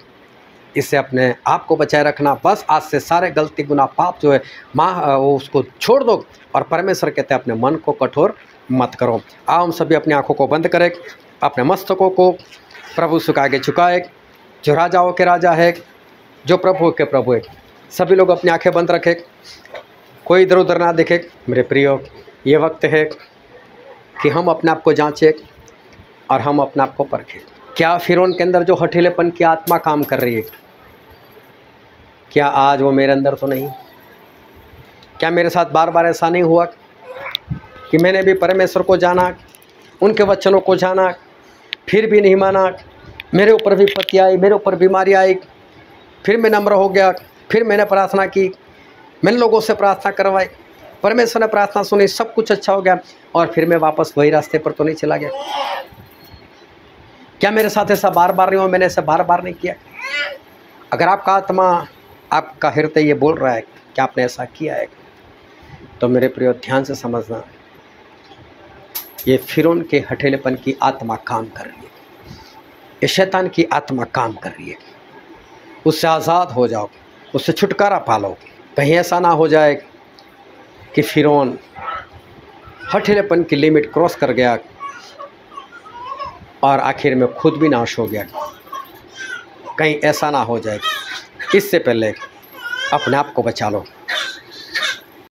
इससे अपने आप को बचाए रखना। बस आज से सारे गलती गुनाह पाप जो है वो उसको छोड़ दो, और परमेश्वर कहते हैं अपने मन को कठोर मत करो। आओ हम सभी अपनी आँखों को बंद करें, अपने मस्तकों को प्रभु के आगे झुकाए। जो राजाओं के राजा है, जो प्रभु के प्रभु है, सभी लोग अपनी आंखें बंद रखें, कोई इधर उधर ना देखे। मेरे प्रियो, ये वक्त है कि हम अपने आप को जांचें और हम अपने आप को परखें। क्या फिरौन के अंदर जो हठीलेपन की आत्मा काम कर रही है, क्या आज वो मेरे अंदर तो नहीं? क्या मेरे साथ बार बार ऐसा नहीं हुआ कि मैंने भी परमेश्वर को जाना, उनके वचनों को जाना, फिर भी नहीं माना? मेरे ऊपर विपत्ति आई, मेरे ऊपर बीमारी आई, फिर मैं नम्र हो गया, फिर मैंने प्रार्थना की, मैंने लोगों से प्रार्थना करवाई, परमेश्वर ने प्रार्थना सुनी, सब कुछ अच्छा हो गया, और फिर मैं वापस वही रास्ते पर तो नहीं चला गया? क्या मेरे साथ ऐसा बार बार नहीं हो? मैंने ऐसा बार बार नहीं किया? अगर आपका आत्मा, आपका हृदय ये बोल रहा है कि आपने ऐसा किया है, तो मेरे प्रिय ध्यान से समझना, ये फिरौन के हठीलेपन की आत्मा काम कर रही है, ये शैतान की आत्मा काम कर रही है। उससे आज़ाद हो जाओ, उससे छुटकारा पालो। कहीं ऐसा ना हो जाए कि फिरौन हठीलेपन की लिमिट क्रॉस कर गया और आखिर में खुद भी नाश हो गया। कहीं ऐसा ना हो जाए। इससे पहले अपने आप को बचा लो।